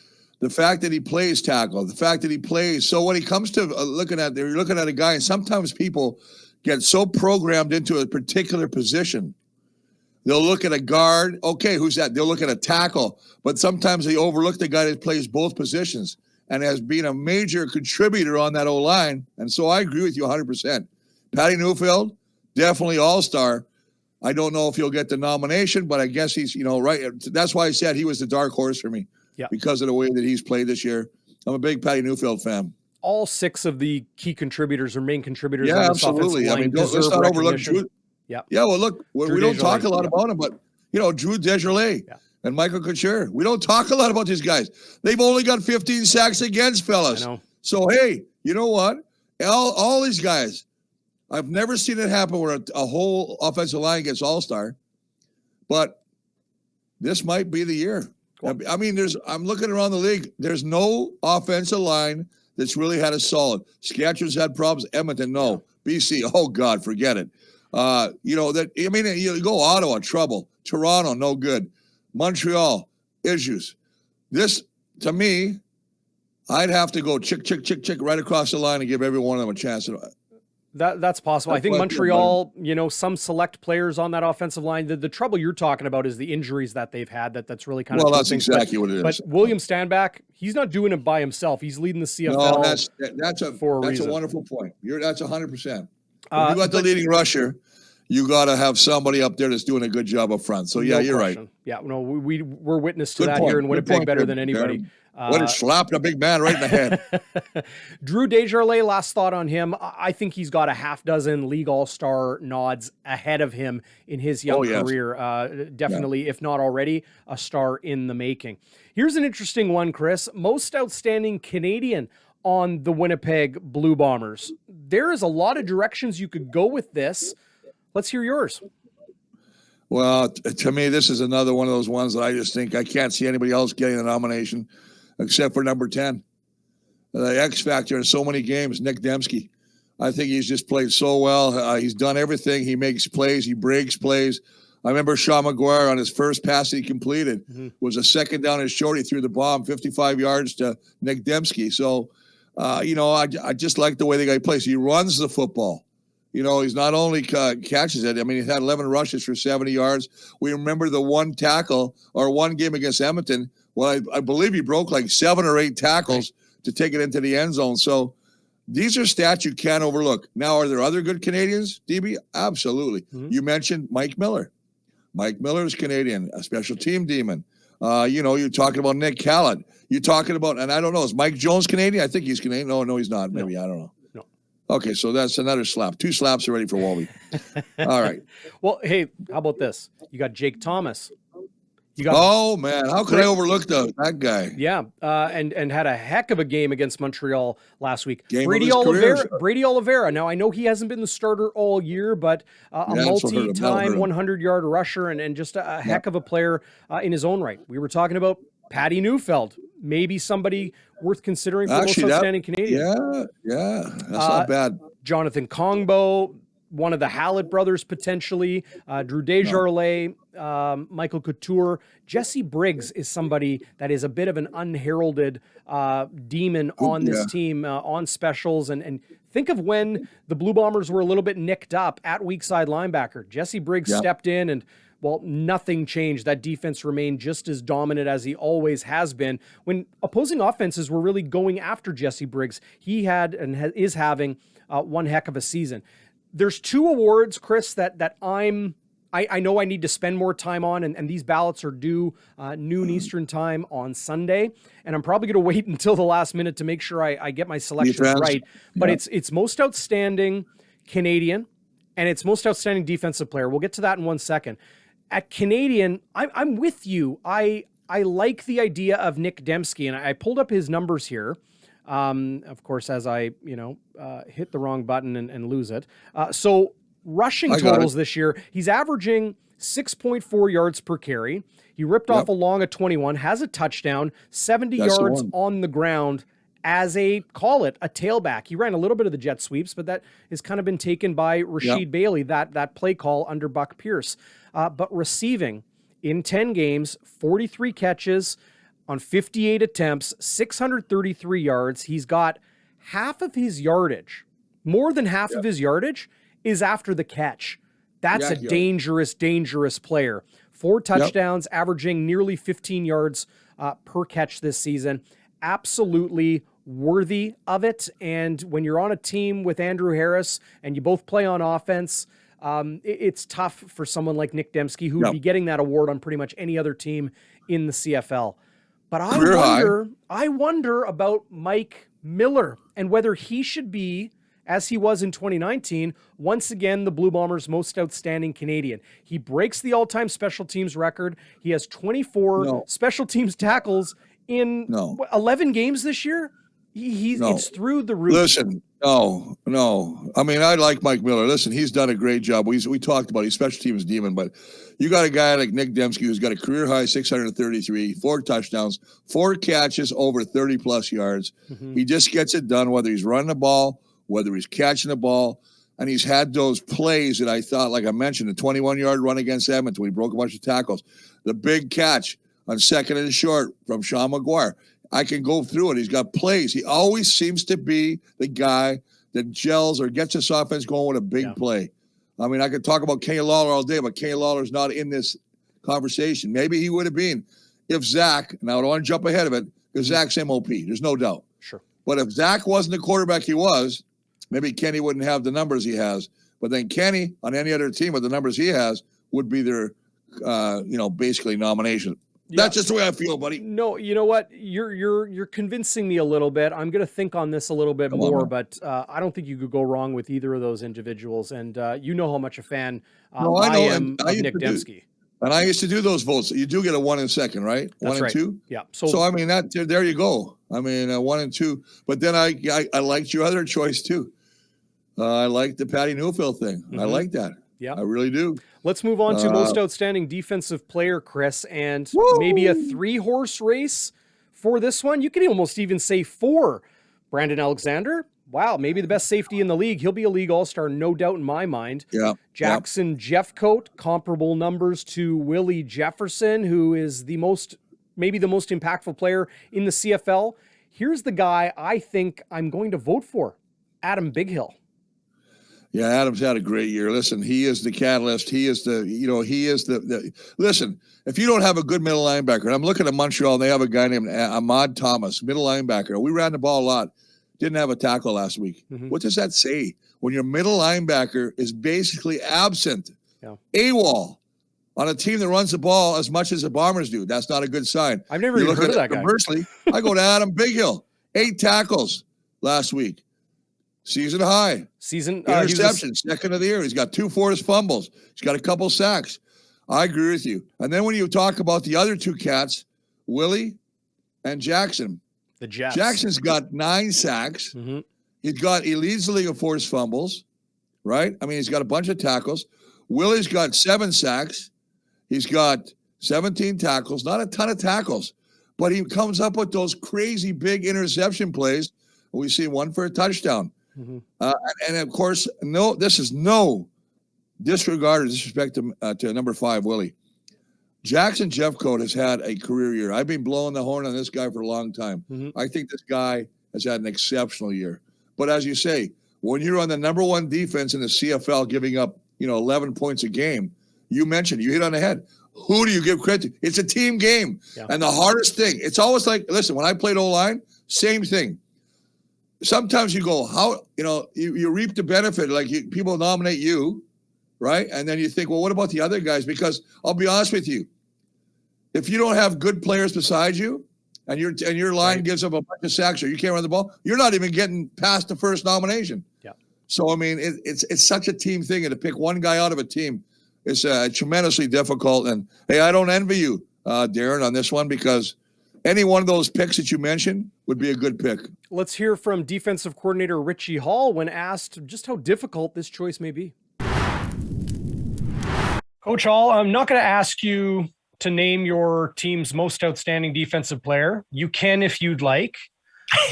The fact that he plays tackle, the fact that he plays. So when he comes to you're looking at a guy, and sometimes people get so programmed into a particular position. They'll look at a guard. Okay, who's that? They'll look at a tackle. But sometimes they overlook the guy that plays both positions and has been a major contributor on that O-line. And so I agree with you 100%. Patty Newfield, definitely all-star. I don't know if he'll get the nomination, but I guess he's, right. That's why I said he was the dark horse for me because of the way that he's played this year. I'm a big Patty Newfield fan. All six of the key contributors or main contributors on this offensive line let's not overlook Drew. Yeah. Well, look, we don't talk a lot about him, but, Drew Desjardins and Michael Couture. We don't talk a lot about these guys. They've only got 15 sacks against, fellas. So, hey, you know what? All these guys, I've never seen it happen where a whole offensive line gets all-star, but this might be the year. Cool. I mean, I'm looking around the league. There's no offensive line that's really had a solid. Saskatchewan's had problems. Edmonton, no. BC, oh, God, forget it. You go Ottawa, trouble. Toronto, no good. Montreal, issues. This, to me, I'd have to go chick right across the line and give every one of them a chance. That's possible. I think Montreal, some select players on that offensive line. The trouble you're talking about is the injuries that they've had. That's really kind of that's exactly what it is. But William Stanback, he's not doing it by himself. He's leading the CFL. No, that's a wonderful point. That's 100%. If you got the leading rusher, you got to have somebody up there that's doing a good job up front. So, you're right. Yeah, we're witness to that here in Winnipeg better than anybody. What a slapped a big man right in the head. Drew Desjardins, last thought on him. I think he's got a half dozen league all-star nods ahead of him in his young career. Definitely, if not already, a star in the making. Here's an interesting one, Chris. Most outstanding Canadian on the Winnipeg Blue Bombers. There is a lot of directions you could go with this. Let's hear yours. Well, to me, this is another one of those ones that I just think I can't see anybody else getting the nomination except for number 10. The X factor in so many games, Nick Dembski. I think he's just played so well. He's done everything. He makes plays. He breaks plays. I remember Sean McGuire on his first pass that he completed was a second down and short. He threw the bomb 55 yards to Nick Dembski. So, I just like the way the guy plays. He runs the football. He's not only catches it. I mean, he's had 11 rushes for 70 yards. We remember the one tackle or one game against Edmonton Well, I believe he broke like 7 or 8 tackles to take it into the end zone. So these are stats you can't overlook. Now, are there other good Canadians, DB? Absolutely. Mm-hmm. You mentioned Mike Miller. Mike Miller is Canadian, a special team demon. You're talking about Nick Callett. You're talking about, and I don't know, is Mike Jones Canadian? I think he's Canadian. No, he's not. Maybe, I don't know. No. Okay, so that's another slap. 2 slaps already for Walby. All right. Well, hey, how about this? You got Jake Thomas. You got Oh man, how could I overlook that guy? Yeah, and had a heck of a game against Montreal last week. Game of Brady his career. Oliveira. Now I know he hasn't been the starter all year, but a multi-time 100-yard rusher and just a heck of a player in his own right. We were talking about Patty Neufeld, maybe somebody worth considering for most outstanding Canadian. Yeah, that's not bad. Jonathan Kongbo, one of the Hallett brothers potentially, Drew Desjardins, Michael Couture. Jesse Briggs is somebody that is a bit of an unheralded demon on this team, on specials. And think of when the Blue Bombers were a little bit nicked up at weak side linebacker. Jesse Briggs stepped in and, well, nothing changed. That defense remained just as dominant as he always has been. When opposing offenses were really going after Jesse Briggs, he had and is having one heck of a season. There's 2 awards, Chris, that I know I need to spend more time on, and these ballots are due noon Eastern time on Sunday, and I'm probably going to wait until the last minute to make sure I get my selections right. But it's most outstanding Canadian, and it's most outstanding defensive player. We'll get to that in 1 second. At Canadian, I'm with you. I like the idea of Nick Dembski, and I pulled up his numbers here. Of course, as I, hit the wrong button and lose it. So rushing totals this year, he's averaging 6.4 yards per carry. He ripped off a long of 21, has a touchdown, 70 yards on the ground as a tailback. He ran a little bit of the jet sweeps, but that has kind of been taken by Rashid Bailey, that play call under Buck Pierce. But receiving in 10 games, 43 catches, on 58 attempts, 633 yards. He's got half of his yardage, more than half of his yardage is after the catch. That's a dangerous player. 4 touchdowns, averaging nearly 15 yards per catch this season. Absolutely worthy of it. And when you're on a team with Andrew Harris and you both play on offense, it's tough for someone like Nick Dembski, who would be getting that award on pretty much any other team in the CFL. But I wonder about Mike Miller and whether he should be, as he was in 2019, once again the Blue Bombers' most outstanding Canadian. He breaks the all-time special teams record. He has 24 special teams tackles in 11 games this year. It's through the roof. Listen, no. I mean, I like Mike Miller. Listen, he's done a great job. We talked about he's special teams demon, but you got a guy like Nick Dembski who's got a career high 633, 4 touchdowns, 4 catches over 30-plus yards. Mm-hmm. He just gets it done, whether he's running the ball, whether he's catching the ball. And he's had those plays that I thought, like I mentioned, the 21-yard run against Edmonton when he broke a bunch of tackles, the big catch on 2nd and short from Sean McGuire. I can go through it. He's got plays. He always seems to be the guy that gels or gets this offense going with a big play. I mean, I could talk about Kenny Lawler all day, but Kenny Lawler's not in this conversation. Maybe he would have been if Zach, and I don't want to jump ahead of it, because Zach's MOP. There's no doubt. Sure. But if Zach wasn't the quarterback he was, maybe Kenny wouldn't have the numbers he has. But then Kenny, on any other team with the numbers he has, would be their, basically nomination. That's just the way I feel, buddy. No, you know what? You're convincing me a little bit. I'm going to think on this a little bit more, but I don't think you could go wrong with either of those individuals. And you know how much a fan I am of Nick Dembski. And I used to do those votes. You do get a 1 and 2nd, right? That's 1 and 2? Yeah. So I mean, there you go. I mean, 1 and 2. But then I liked your other choice too. I like the Patty Neufeld thing. Mm-hmm. I like that. Yeah, I really do. Let's move on to most outstanding defensive player, Chris, and maybe a 3-horse race for this one. You can almost even say 4. Brandon Alexander, wow, maybe the best safety in the league. He'll be a league all-star, no doubt in my mind. Yeah. Jackson Jeffcoat, comparable numbers to Willie Jefferson, who is maybe the most impactful player in the CFL. Here's the guy I think I'm going to vote for, Adam Bighill. Yeah, Adam's had a great year. Listen, he is the catalyst. He is the listen, if you don't have a good middle linebacker, and I'm looking at Montreal, and they have a guy named Ahmad Thomas, middle linebacker. We ran the ball a lot. Didn't have a tackle last week. Mm-hmm. What does that say? When your middle linebacker is basically absent, Yeah. AWOL, on a team that runs the ball as much as the Bombers do, that's not a good sign. I've never even heard of that guy. Conversely, I go to Adam Bighill, 8 tackles last week. Season high. Interception, second of the year. He's got 2 forced fumbles. He's got a couple sacks. I agree with you. And then when you talk about the other 2 cats, Willie and Jackson. The Jets. Jackson's got 9 sacks. Mm-hmm. He leads the league of forced fumbles, right? I mean, he's got a bunch of tackles. Willie's got 7 sacks. He's got 17 tackles. Not a ton of tackles, but he comes up with those crazy big interception plays. We see one for a touchdown. Mm-hmm. And of course, this is no disregard or disrespect to number 5, Willie. Jackson Jeffcoat has had a career year. I've been blowing the horn on this guy for a long time. Mm-hmm. I think this guy has had an exceptional year. But as you say, when you're on the number 1 defense in the CFL, giving up 11 points a game, you hit on the head. Who do you give credit to? It's a team game. Yeah. And the hardest thing, it's always like, listen, when I played O-line, same thing. Sometimes you go, you reap the benefit, like people nominate you, right? And then you think, well, what about the other guys? Because I'll be honest with you, if you don't have good players beside you, and your line gives up a bunch of sacks, or you can't run the ball, you're not even getting past the first nomination. Yeah. So I mean, it's such a team thing, and to pick one guy out of a team is tremendously difficult. And hey, I don't envy you, Darren, on this one, because any one of those picks that you mentioned would be a good pick. Let's hear from defensive coordinator Richie Hall when asked just how difficult this choice may be. Coach Hall, I'm not going to ask you to name your team's most outstanding defensive player. You can if you'd like,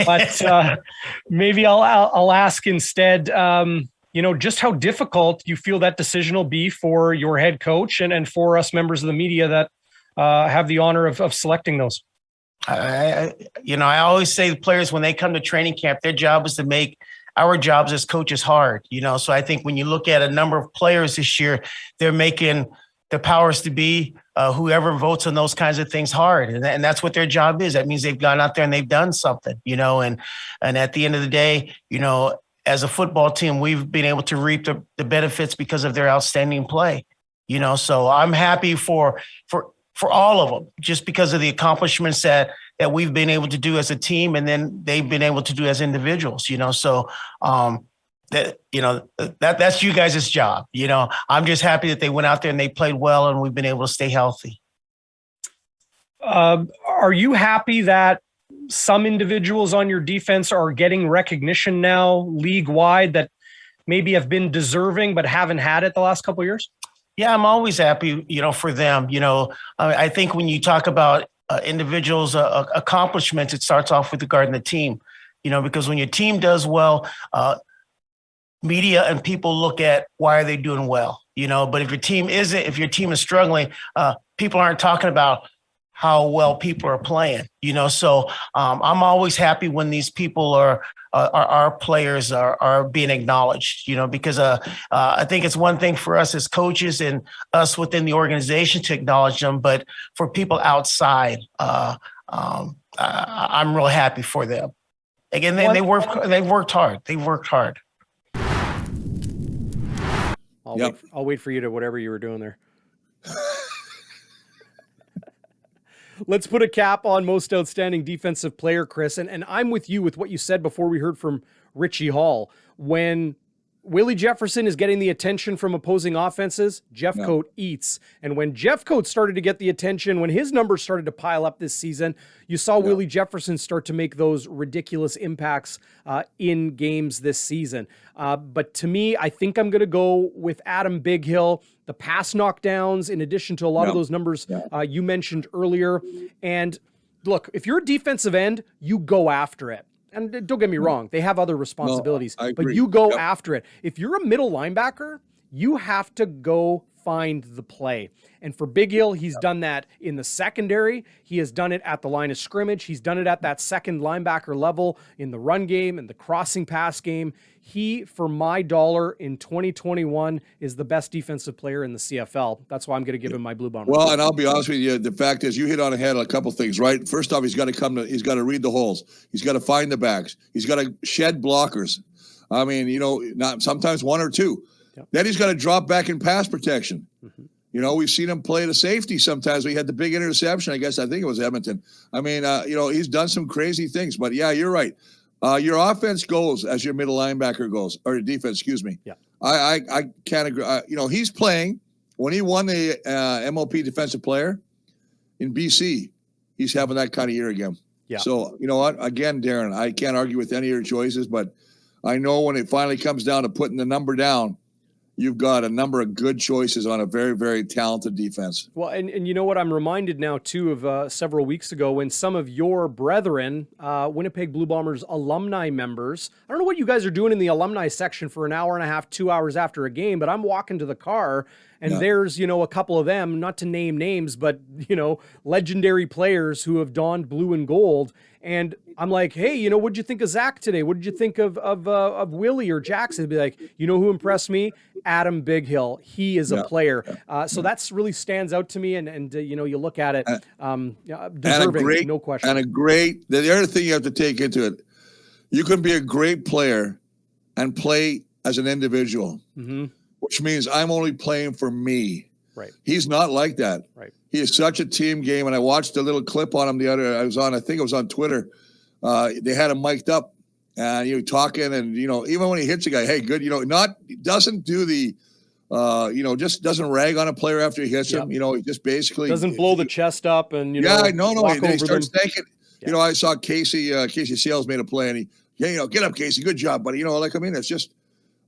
but maybe I'll ask instead, just how difficult you feel that decision will be for your head coach and for us members of the media that have the honor of selecting those. I always say the players, when they come to training camp, their job is to make our jobs as coaches hard, So I think when you look at a number of players this year, they're making the powers to be, whoever votes on those kinds of things hard. And that's what their job is. That means they've gone out there and they've done something, and at the end of the day, as a football team, we've been able to reap the benefits because of their outstanding play, So I'm happy for all of them, just because of the accomplishments that we've been able to do as a team, and then they've been able to do as individuals, So that's you guys' job. I'm just happy that they went out there and they played well, and we've been able to stay healthy. Are you happy that some individuals on your defense are getting recognition now league-wide that maybe have been deserving but haven't had it the last couple of years? Yeah, I'm always happy, for them. I think when you talk about individuals' accomplishments, it starts off with regarding the team, because when your team does well, media and people look at why are they doing well, but if your team is struggling, people aren't talking about how well people are playing, so I'm always happy when these people our players are being acknowledged, because I think it's one thing for us as coaches and us within the organization to acknowledge them, but for people outside, I'm real happy for them. Again, they worked hard. I'll wait for you to whatever you were doing there. Let's put a cap on most outstanding defensive player, Chris. And I'm with you with what you said before we heard from Richie Hall. When Willie Jefferson is getting the attention from opposing offenses, Jeffcoat eats. And when Jeffcoat started to get the attention, when his numbers started to pile up this season, you saw Willie Jefferson start to make those ridiculous impacts in games this season. But to me, I think I'm going to go with Adam Bighill. The pass knockdowns, in addition to a lot of those numbers you mentioned earlier. And look, if you're a defensive end, you go after it. And don't get me wrong, they have other responsibilities, but you go after it. If you're a middle linebacker, you have to go find the play. And for Big Hill, he's done that in the secondary. He has done it at the line of scrimmage. He's done it at that second linebacker level in the run game and the crossing pass game. He, for my dollar in 2021, is the best defensive player in the CFL. That's why I'm going to give him my Blue Bombers. Well, and I'll be honest with you, the fact is you hit on the head a couple things, right? First off, he's got to read the holes. He's got to find the backs. He's got to shed blockers. I mean, not sometimes one or two. Yep. Then he's got to drop back in pass protection. Mm-hmm. We've seen him play the safety sometimes. We had the big interception. I think it was Edmonton. I mean, he's done some crazy things. But, yeah, you're right. Your offense goes as your middle linebacker goes, or your defense, excuse me. Yeah. I can't agree. He's playing when he won the MLP Defensive Player in BC. He's having that kind of year again. Yeah. So, you know what? Again, Darren, I can't argue with any of your choices, but I know when it finally comes down to putting the number down, you've got a number of good choices on a very, very talented defense. Well, and you know what? I'm reminded now, too, of several weeks ago when some of your brethren, Winnipeg Blue Bombers alumni members, I don't know what you guys are doing in the alumni section for an hour and a half, 2 hours after a game, but I'm walking to the car and there's, a couple of them, not to name names, but, legendary players who have donned blue and gold. And I'm like, hey, what'd you think of Zach today? What did you think of Willie or Jackson? They'd be like, who impressed me? Adam Big Hill. He is a player. So that's really stands out to me. And you look at it, deserving, no question. And the other thing you have to take into it, you can be a great player and play as an individual, which means I'm only playing for me. Right. He's not like that. Right. He is such a team game. And I watched a little clip on him I think it was on Twitter. They had him mic'd up and talking and, even when he hits a guy, hey, good, doesn't do the, just doesn't rag on a player after he hits him. He just basically doesn't blow the chest up and, he starts thanking. Yeah. I saw Casey Sales made a play and get up, Casey, good job, buddy. It's just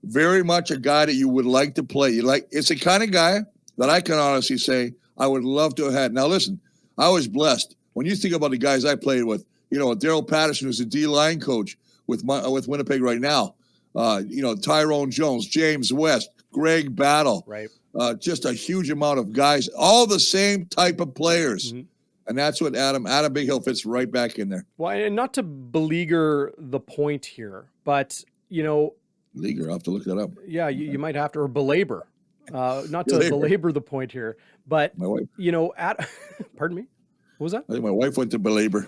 very much a guy that you would like to play. It's the kind of guy that I can honestly say I would love to have had. Now, listen, I was blessed. When you think about the guys I played with, Daryl Patterson, who's a D-line coach with Winnipeg right now, Tyrone Jones, James West, Greg Battle, right? Just a huge amount of guys, all the same type of players. Mm-hmm. And that's what Adam Big Hill fits right back in there. Well, and not to beleaguer the point here, but, Leaguer, I'll have to look that up. Yeah, you might have to, or belabor. Not to belabor the point here, but, my wife. Pardon me? What was that? I think my wife went to belabor.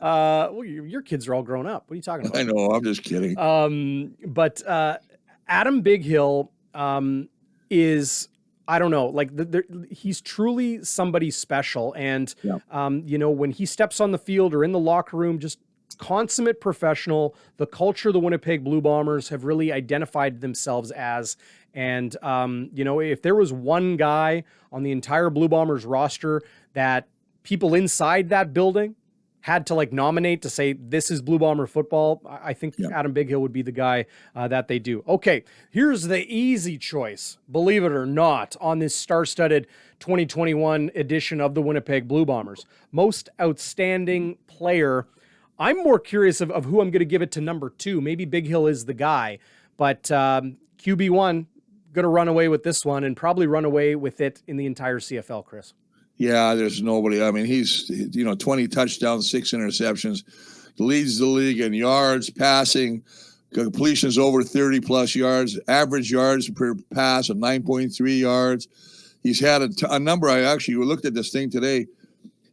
Well, your kids are all grown up. What are you talking about? I know. I'm just kidding. But Adam Big Hill is, I don't know, he's truly somebody special. And, when he steps on the field or in the locker room, just consummate professional, the culture the Winnipeg Blue Bombers have really identified themselves as. And, if there was one guy on the entire Blue Bombers roster that people inside that building had to nominate to say, this is Blue Bomber football, I think Adam Big Hill would be the guy that they do. Okay, here's the easy choice, believe it or not, on this star-studded 2021 edition of the Winnipeg Blue Bombers. Most outstanding player. I'm more curious of who I'm going to give it to number 2. Maybe Big Hill is the guy, but QB1, going to run away with this one and probably run away with it in the entire CFL, Chris. Yeah, there's nobody. I mean, he's, 20 touchdowns, 6 interceptions, leads the league in yards, passing, completions over 30-plus yards, average yards per pass of 9.3 yards. He's had a number. I actually looked at this thing today.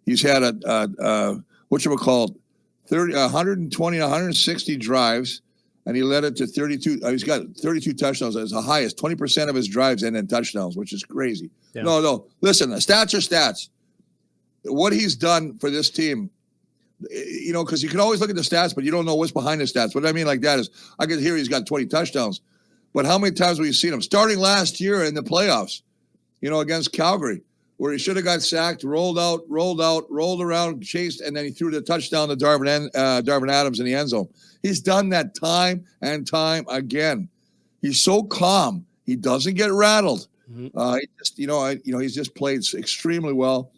He's had 120, 160 drives, and he led it to 32. He's got 32 touchdowns as the highest. 20% of his drives end in touchdowns, which is crazy. Yeah. No. Listen, stats are stats. What he's done for this team, because you can always look at the stats, but you don't know what's behind the stats. What I mean like that is, I can hear he's got 20 touchdowns, but how many times have we seen him starting last year in the playoffs, against Calgary, where he should have got sacked, rolled around, chased, and then he threw the touchdown to Darvin Adams in the end zone. He's done that time and time again. He's so calm. He doesn't get rattled. Mm-hmm. He's just played extremely well.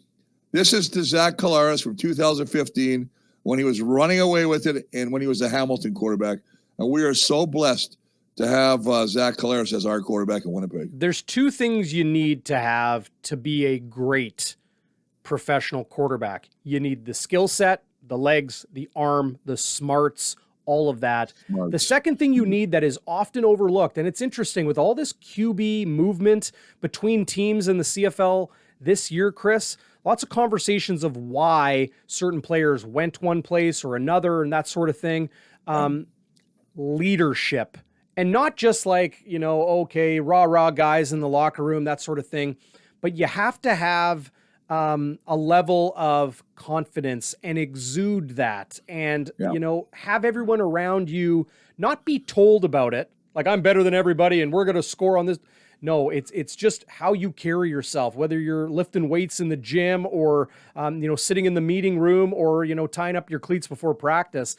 This is the Zach Collaros from 2015 when he was running away with it and when he was a Hamilton quarterback. And we are so blessed to have Zach Collaros as our quarterback in Winnipeg? There's two things you need to have to be a great professional quarterback. You need the skill set, the legs, the arm, the smarts, all of that. The second thing you need that is often overlooked, and it's interesting with all this QB movement between teams in the CFL this year, Chris, lots of conversations of why certain players went one place or another and that sort of thing. Leadership. And not just like, okay, rah-rah guys in the locker room, that sort of thing. But you have to have a level of confidence and exude that and, have everyone around you not be told about it. Like, I'm better than everybody and we're going to score on this. No, it's just how you carry yourself, whether you're lifting weights in the gym or, sitting in the meeting room or, tying up your cleats before practice.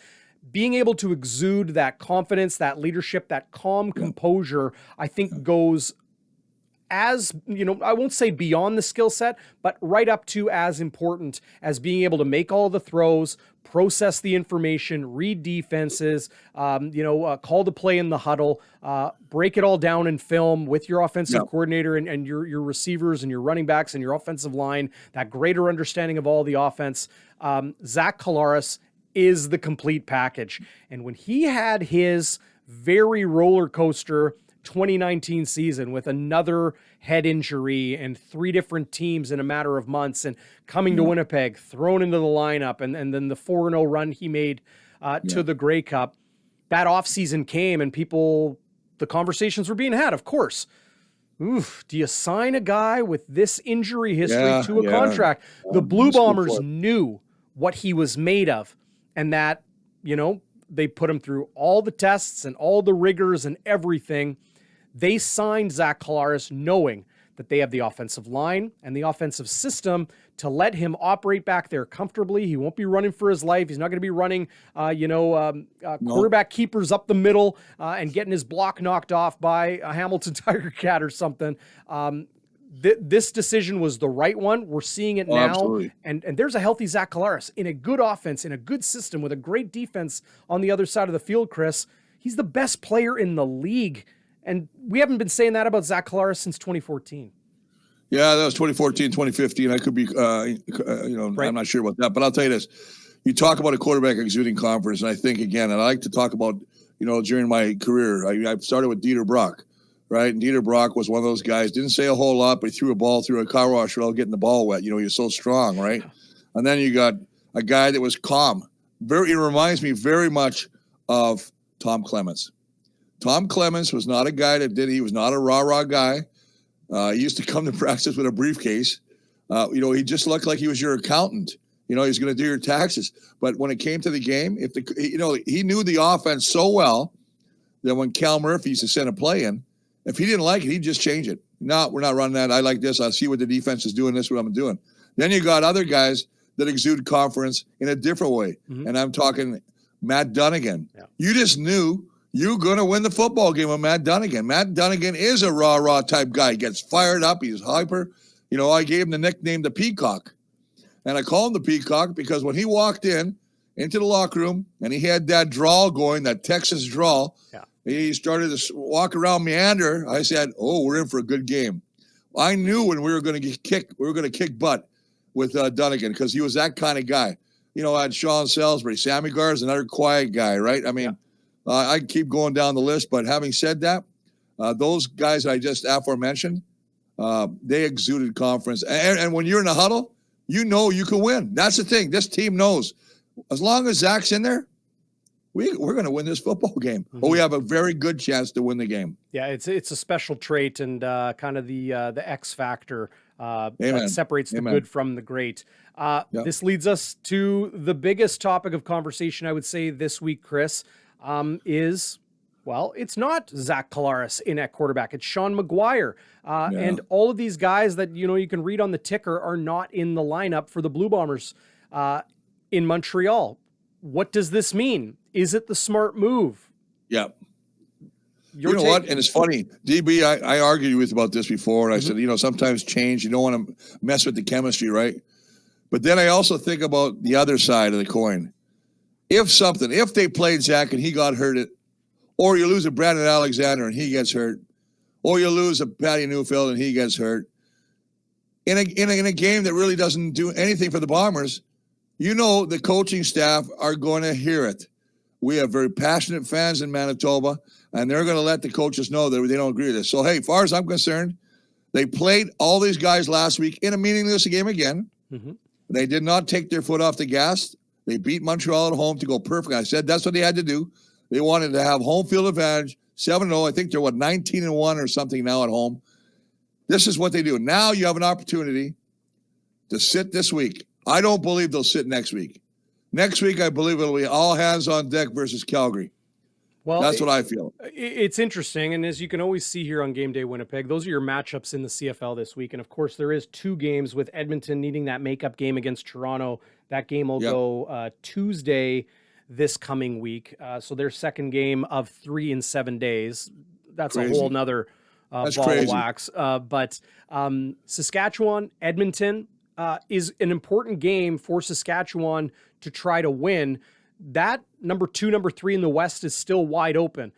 Being able to exude that confidence, that leadership, that calm composure, I think goes as, I won't say beyond the skill set, but right up to as important as being able to make all the throws, process the information, read defenses, call the play in the huddle, break it all down in film with your offensive coordinator and your receivers and your running backs and your offensive line, that greater understanding of all the offense. Zach Collaros is the complete package. And when he had his very roller coaster 2019 season with another head injury and 3 different teams in a matter of months and coming to Winnipeg, thrown into the lineup, and then the 4-0 run he made to the Grey Cup, that offseason came and the conversations were being had, of course. Oof, do you sign a guy with this injury history to a contract? The Blue Bombers knew what he was made of, and that, they put him through all the tests and all the rigors and everything. They signed Zach Collaros knowing that they have the offensive line and the offensive system to let him operate back there comfortably. He won't be running for his life. He's not going to be running, quarterback keepers up the middle and getting his block knocked off by a Hamilton Tiger Cat or something. This decision was the right one. We're seeing it now. Absolutely. And there's a healthy Zach Collaros in a good offense, in a good system with a great defense on the other side of the field, Chris. He's the best player in the league. And we haven't been saying that about Zach Collaros since 2014. Yeah, that was 2014, 2015. I could be, right. I'm not sure about that. But I'll tell you this. You talk about a quarterback exuding confidence, and I think, again, and I like to talk about, during my career, I started with Dieter Brock, right? And Dieter Brock was one of those guys, didn't say a whole lot, but he threw a ball through a car wash without getting the ball wet. He was so strong, right? And then you got a guy that was calm. It reminds me very much of Tom Clements. Tom Clements was not a guy he was not a rah-rah guy. He used to come to practice with a briefcase. He just looked like he was your accountant. He's going to do your taxes. But when it came to the game, he knew the offense so well that when Cal Murphy used to send a play in, if he didn't like it, he'd just change it. No, we're not running that. I like this. I see what the defense is doing. This is what I'm doing. Then you got other guys that exude confidence in a different way. Mm-hmm. And I'm talking Matt Dunnigan. Yeah. You just knew you're going to win the football game with Matt Dunnigan. Matt Dunnigan is a rah-rah type guy. He gets fired up. He's hyper. I gave him the nickname the Peacock. And I call him the Peacock because when he walked into the locker room and he had that drawl going, that Texas drawl, he started to walk around meander. I said, we're in for a good game. I knew when we were going to kick butt with Dunnigan because he was that kind of guy. I had Sean Salisbury. Sammy Garr is another quiet guy, right? I mean, I keep going down the list, but having said that, those guys I just aforementioned, they exuded confidence. And when you're in a huddle, you can win. That's the thing. This team knows. As long as Zach's in there, we're going to win this football game. Mm-hmm. But we have a very good chance to win the game. Yeah, it's a special trait and kind of the X factor that separates the good from the great. This leads us to the biggest topic of conversation, I would say, this week, Chris. It's not Zach Collaros in at quarterback. It's Sean McGuire. And all of these guys that, you can read on the ticker are not in the lineup for the Blue Bombers in Montreal. What does this mean? Is it the smart move? Yeah. What? And it's funny, DB, I argued with about this before. And I said, sometimes change, you don't want to mess with the chemistry, right? But then I also think about the other side of the coin. If they played Zach and he got hurt or you lose a Brandon Alexander and he gets hurt, or you lose a Patty Newfield and he gets hurt. In a game that really doesn't do anything for the Bombers, you know the coaching staff are going to hear it. We have very passionate fans in Manitoba, and they're going to let the coaches know that they don't agree with this. So, hey, as far as I'm concerned, they played all these guys last week in a meaningless game again. Mm-hmm. They did not take their foot off the gas. They beat Montreal at home to go perfect. I said that's what they had to do. They wanted to have home field advantage, 7-0. I think they're, 19-1 or something now at home. This is what they do. Now you have an opportunity to sit this week. I don't believe they'll sit next week. Next week, I believe it'll be all hands on deck versus Calgary. Well, that's what I feel. It's interesting, and as you can always see here on Game Day Winnipeg, those are your matchups in the CFL this week. And, of course, there is 2 games with Edmonton needing that makeup game against Toronto. That game will go Tuesday this coming week. So their second game of 3 in 7 days. That's crazy. A whole nother ball of wax. But Saskatchewan, Edmonton is an important game for Saskatchewan to try to win. That number 2, number 3 in the West is still wide open.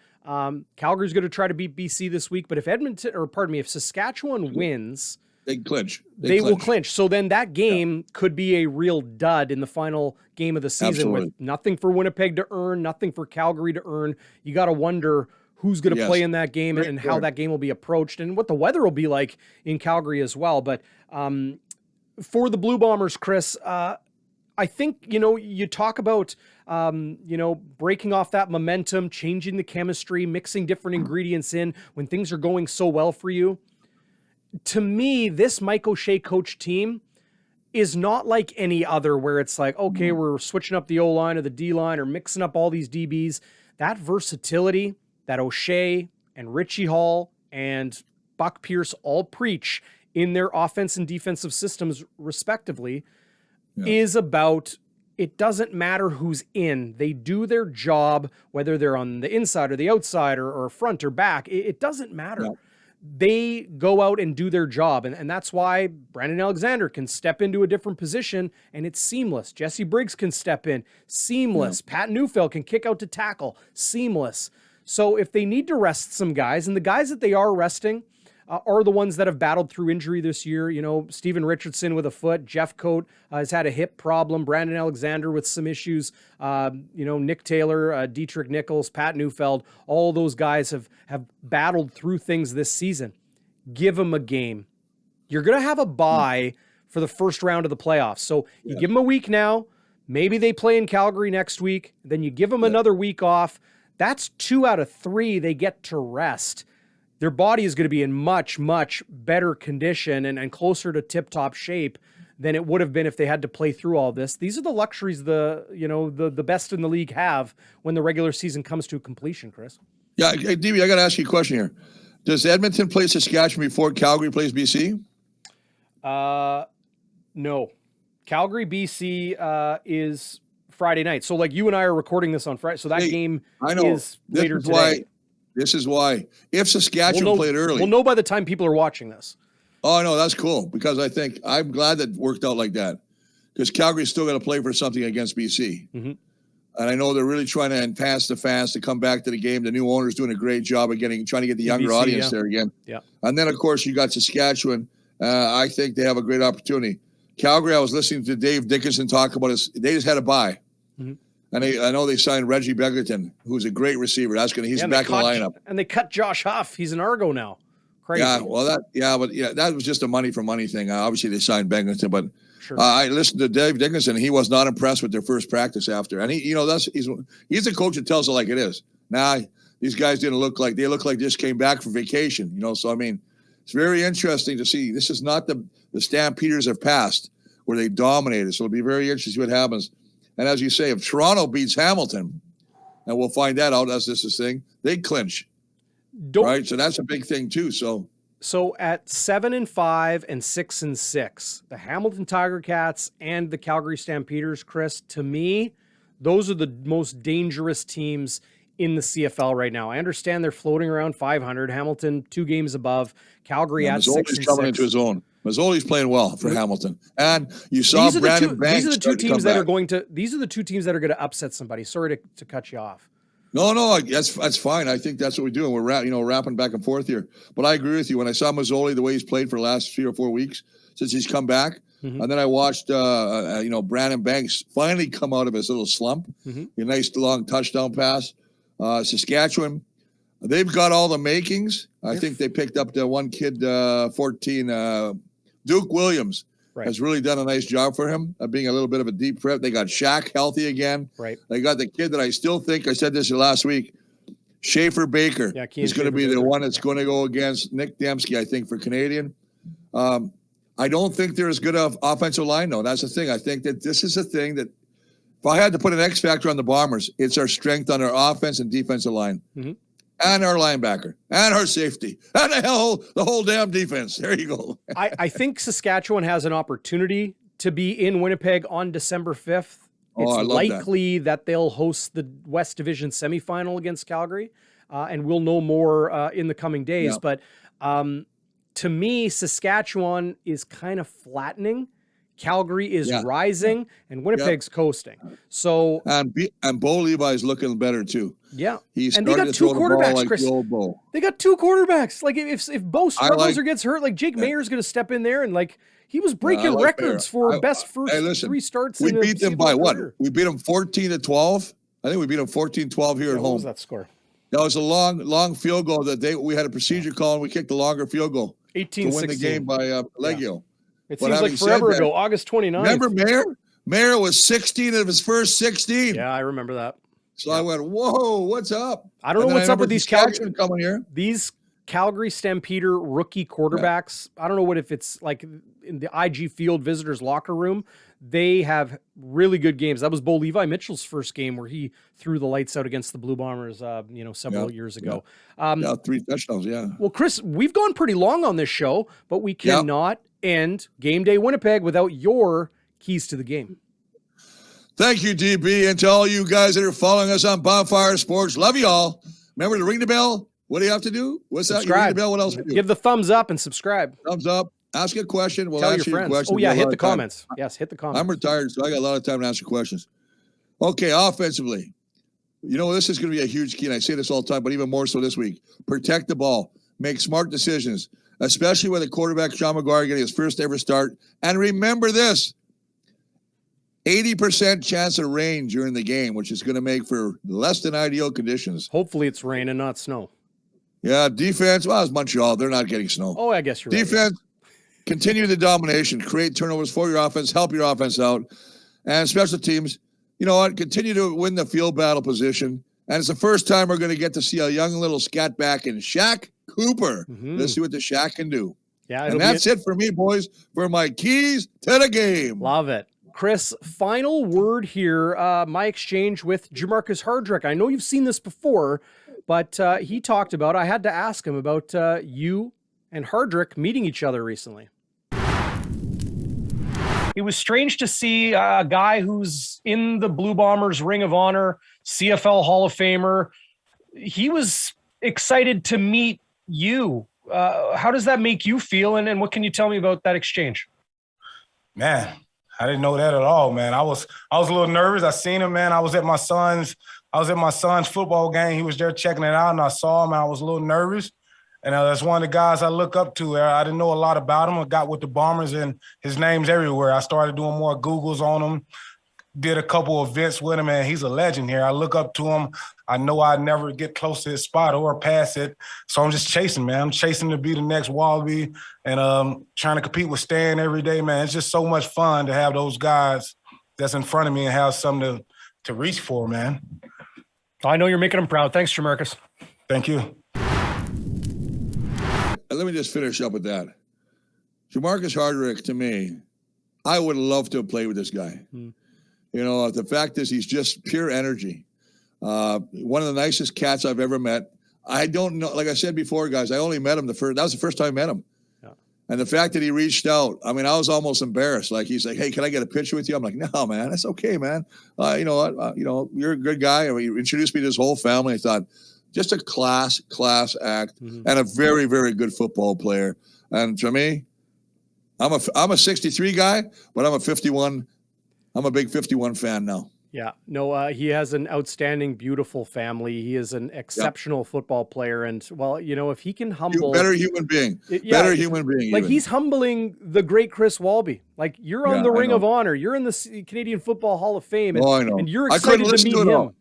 Calgary's going to try to beat BC this week, but if Saskatchewan wins, they clinch. They will clinch. So then that game could be a real dud in the final game of the season. Absolutely. With nothing for Winnipeg to earn, nothing for Calgary to earn. You got to wonder who's going to play in that game and how that game will be approached and what the weather will be like in Calgary as well. But for the Blue Bombers, Chris, I think, you talk about, breaking off that momentum, changing the chemistry, mixing different ingredients in when things are going so well for you. To me, this Mike O'Shea coach team is not like any other where it's like, okay, we're switching up the O-line or the D-line or mixing up all these DBs. That versatility that O'Shea and Richie Hall and Buck Pierce all preach in their offense and defensive systems, respectively, is about, it doesn't matter who's in. They do their job, whether they're on the inside or the outside or front or back. It doesn't matter. Yeah. They go out and do their job. And that's why Brandon Alexander can step into a different position and it's seamless. Jesse Briggs can step in. Seamless. Yeah. Pat Newfield can kick out to tackle. Seamless. So if they need to rest some guys, and the guys that they are resting are the ones that have battled through injury this year. Steven Richardson with a foot, Jeff Coate has had a hip problem, Brandon Alexander with some issues, Nick Taylor, Dietrich Nichols, Pat Newfield, all those guys have battled through things this season. Give them a game. You're going to have a bye for the first round of the playoffs. So you give them a week now. Maybe they play in Calgary next week. Then you give them another week off. That's 2 out of 3 they get to rest. Their body is going to be in much, much better condition and closer to tip-top shape than it would have been if they had to play through all this. These are the luxuries the best in the league have when the regular season comes to completion, Chris. Yeah, hey, DB, I got to ask you a question here. Does Edmonton play Saskatchewan before Calgary plays BC? No. Calgary, BC is Friday night. So, you and I are recording this on Friday. So that game is later today. This is why. If Saskatchewan played early. We'll know by the time people are watching this. Oh, no, that's cool. Because I'm glad that worked out like that. Because Calgary's still got to play for something against BC. Mm-hmm. And I know they're really trying to enhance the fans to come back to the game. The new owner's doing a great job of trying to get the younger audience there again. Yeah. And then, of course, you got Saskatchewan. I think they have a great opportunity. Calgary, I was listening to Dave Dickinson talk about they just had a bye. Mm-hmm. And I know they signed Reggie Begerton, who's a great receiver. He's back in the lineup. And they cut Josh Huff. He's an Argo now. Crazy. Yeah, well, that was just a money for money thing. Obviously, they signed Begerton, but I listened to Dave Dickinson. He was not impressed with their first practice after. And he's a coach that tells it like it is. Now, these guys look like they just came back from vacation. So it's very interesting to see. This is not the Stampeders of past where they dominated. So it'll be very interesting to see what happens. And as you say, if Toronto beats Hamilton, and we'll find that out as this is thing, they clinch. Right? So that's a big thing too. So at 7-5 and 6-6, the Hamilton Tiger Cats and the Calgary Stampeders, Chris, to me, those are the most dangerous teams in the CFL right now. I understand they're floating around 500. Hamilton 2 games above. Calgary at 6-6. Coming into his own. Mazzoli's playing well for Hamilton, and you saw Brandon Banks. These are the two teams that are going to. These are the 2 teams that are going to upset somebody. Sorry to cut you off. No, that's fine. I think that's what we're doing. We're rapping back and forth here. But I agree with you. When I saw Mazzoli, the way he's played for the last 3 or 4 weeks since he's come back, and then I watched Brandon Banks finally come out of his little slump. A nice long touchdown pass. Saskatchewan, they've got all the makings. I think they picked up the one kid, 14, Duke Williams. Right. Has really done a nice job for him, being a little bit of a deep threat. They got Shaq healthy again. Right. They got the kid that I still think, I said this last week, Schaefer Baker. Yeah, he's going to be the one that's going to go against Nick Dembski, I think, for Canadian. I don't think they're as good of offensive line, though. That's the thing. I think that this is a thing that, if I had to put an X factor on the Bombers, it's our strength on our offense and defensive line. And our linebacker, and our safety, and the whole damn defense. There you go. I think Saskatchewan has an opportunity to be in Winnipeg on December 5th. It's likely that they'll host the West Division semifinal against Calgary, and we'll know more in the coming days. But to me, Saskatchewan is kind of flattening. Calgary is rising, and Winnipeg's coasting. So and Bo Levi's looking better too. Yeah, and they got 2 quarterbacks, Chris. They got 2 quarterbacks. Like if Bo struggles or gets hurt, like Jake Mayer's going to step in there, and like he was breaking records for best first 3 starts. We beat them by what? We beat them 14-12. I think we beat them 14-12 here at home. What was that score? That was a long field goal that we had a procedure call, and we kicked a longer field goal 18-16 to win the game by Legio. It seems like forever ago, August 29th. Remember Mayer? Mayer was 16 of his first 16. Yeah, I remember that. So I went, whoa, what's up? I don't know what's up with these Calgary coming here. These Calgary Stampeder rookie quarterbacks. I don't know if it's like in the IG Field visitors locker room. They have really good games. That was Bo Levi Mitchell's first game where he threw the lights out against the Blue Bombers, several years ago. 3 touchdowns, Well, Chris, we've gone pretty long on this show, but we cannot end Game Day Winnipeg without your keys to the game. Thank you, DB, and to all you guys that are following us on Bonfire Sports. Love you all. Remember to ring the bell. What do you have to do? What's that? You ring the bell. What else do you do? Give the thumbs up and subscribe. Thumbs up. Ask a question. We'll Tell answer your your friends. question. Oh, yeah, hit the comments. Yes, hit the comments. I'm retired, so I got a lot of time to answer questions. Okay, offensively. This is going to be a huge key, and I say this all the time, but even more so this week. Protect the ball. Make smart decisions, especially with a quarterback, Sean McGuire, getting his first ever start. And remember this, 80% chance of rain during the game, which is going to make for less than ideal conditions. Hopefully it's rain and not snow. Yeah, defense. Well, it's Montreal. They're not getting snow. Oh, I guess you're defense, right. continue the domination. Create turnovers for your offense. Help your offense out. And special teams, you know what? Continue to win the field battle position. And it's the first time we're going to get to see a young little scat back in Shaq Cooper. Let's see what the Shaq can do. Yeah, and that's it for me, boys, for my keys to the game. Love it. Chris, final word here. My exchange with Jermarcus Hardrick. I know you've seen this before, but he talked about, I had to ask him about you and Hardrick meeting each other recently. It was strange to see a guy who's in the Blue Bombers Ring of Honor, CFL Hall of Famer. He was excited to meet you. How does that make you feel? And what can you tell me about that exchange? Man, I didn't know that at all, man. I was a little nervous. I seen him, man. I was at my son's football game. He was there checking it out, and I saw him, and I was a little nervous. And that's one of the guys I look up to. I didn't know a lot about him. I got with the Bombers, and his name's everywhere. I started doing more Googles on him, did a couple of events with him, and he's a legend here. I look up to him. I know I'd never get close to his spot or pass it. So I'm just chasing, man. I'm chasing to be the next Walby and trying to compete with Stan every day, man. It's just so much fun to have those guys that's in front of me and have something to reach for, man. I know you're making them proud. Thanks, Jermarcus. Thank you. Let me just finish up with that. Jermarcus Hardrick, to me, I would love to have played with this guy. The fact is he's just pure energy. One of the nicest cats I've ever met. I don't know, like I said before, guys, I only met him that was the first time I met him. Yeah. And the fact that he reached out, I mean, I was almost embarrassed. Like, he's like, hey, can I get a picture with you? I'm like, no, man, that's okay, man. You know what? You're a good guy. I mean, you introduced me to his whole family. I thought, just a class act and a very, very good football player. And for me, I'm a 63 guy, but I'm a 51. I'm a big 51 fan now. Yeah, no, he has an outstanding, beautiful family. He is an exceptional football player. And well, if he can humble better human being, better human being. Like he's humbling the great Chris Walby. Like you're on the Ring of Honor. You're in the Canadian Football Hall of Fame. And, I know. And you're excited to meet him.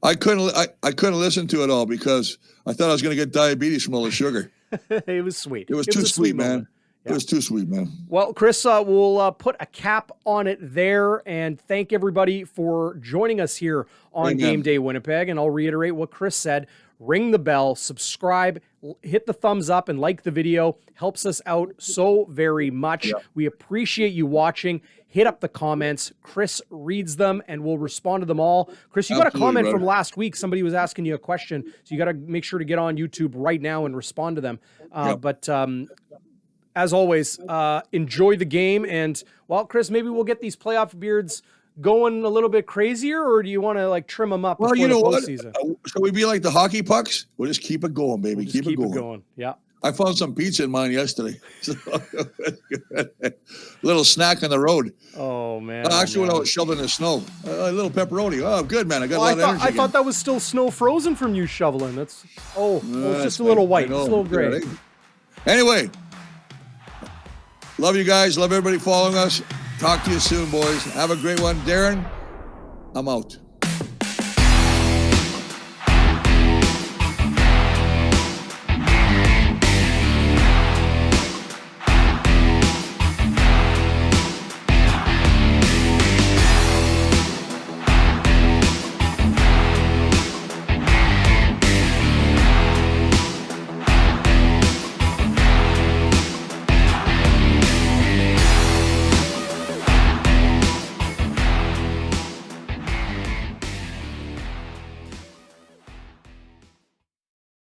I couldn't listen to it all because I thought I was going to get diabetes from all the sugar. It was sweet. It was too sweet, man. Yeah. It was too sweet, man. Well, Chris, we'll put a cap on it there and thank everybody for joining us here on Game Day Winnipeg. And I'll reiterate what Chris said. Ring the bell, subscribe, hit the thumbs up, and like the video. Helps us out so very much. Yeah. We appreciate you watching. Hit up the comments. Chris reads them, and we'll respond to them all. Chris, you got a comment from last week. Somebody was asking you a question, so you got to make sure to get on YouTube right now and respond to them. But as always, enjoy the game. And, well, Chris, maybe we'll get these playoff beards going a little bit crazier, or do you want to like trim them up? Well, you know what? Season? Shall we be like the hockey pucks? We'll just keep it going, baby. Keep it going. Yeah. I found some pizza in mine yesterday. Little snack on the road. Oh, man. Actually, when I was shoveling the snow, a little pepperoni. Oh, good, man. I got a lot of energy. I thought that was still snow frozen from you shoveling. It's just a little white. It's a little gray. Anyway, love you guys. Love everybody following us. Talk to you soon, boys. Have a great one. Darren, I'm out.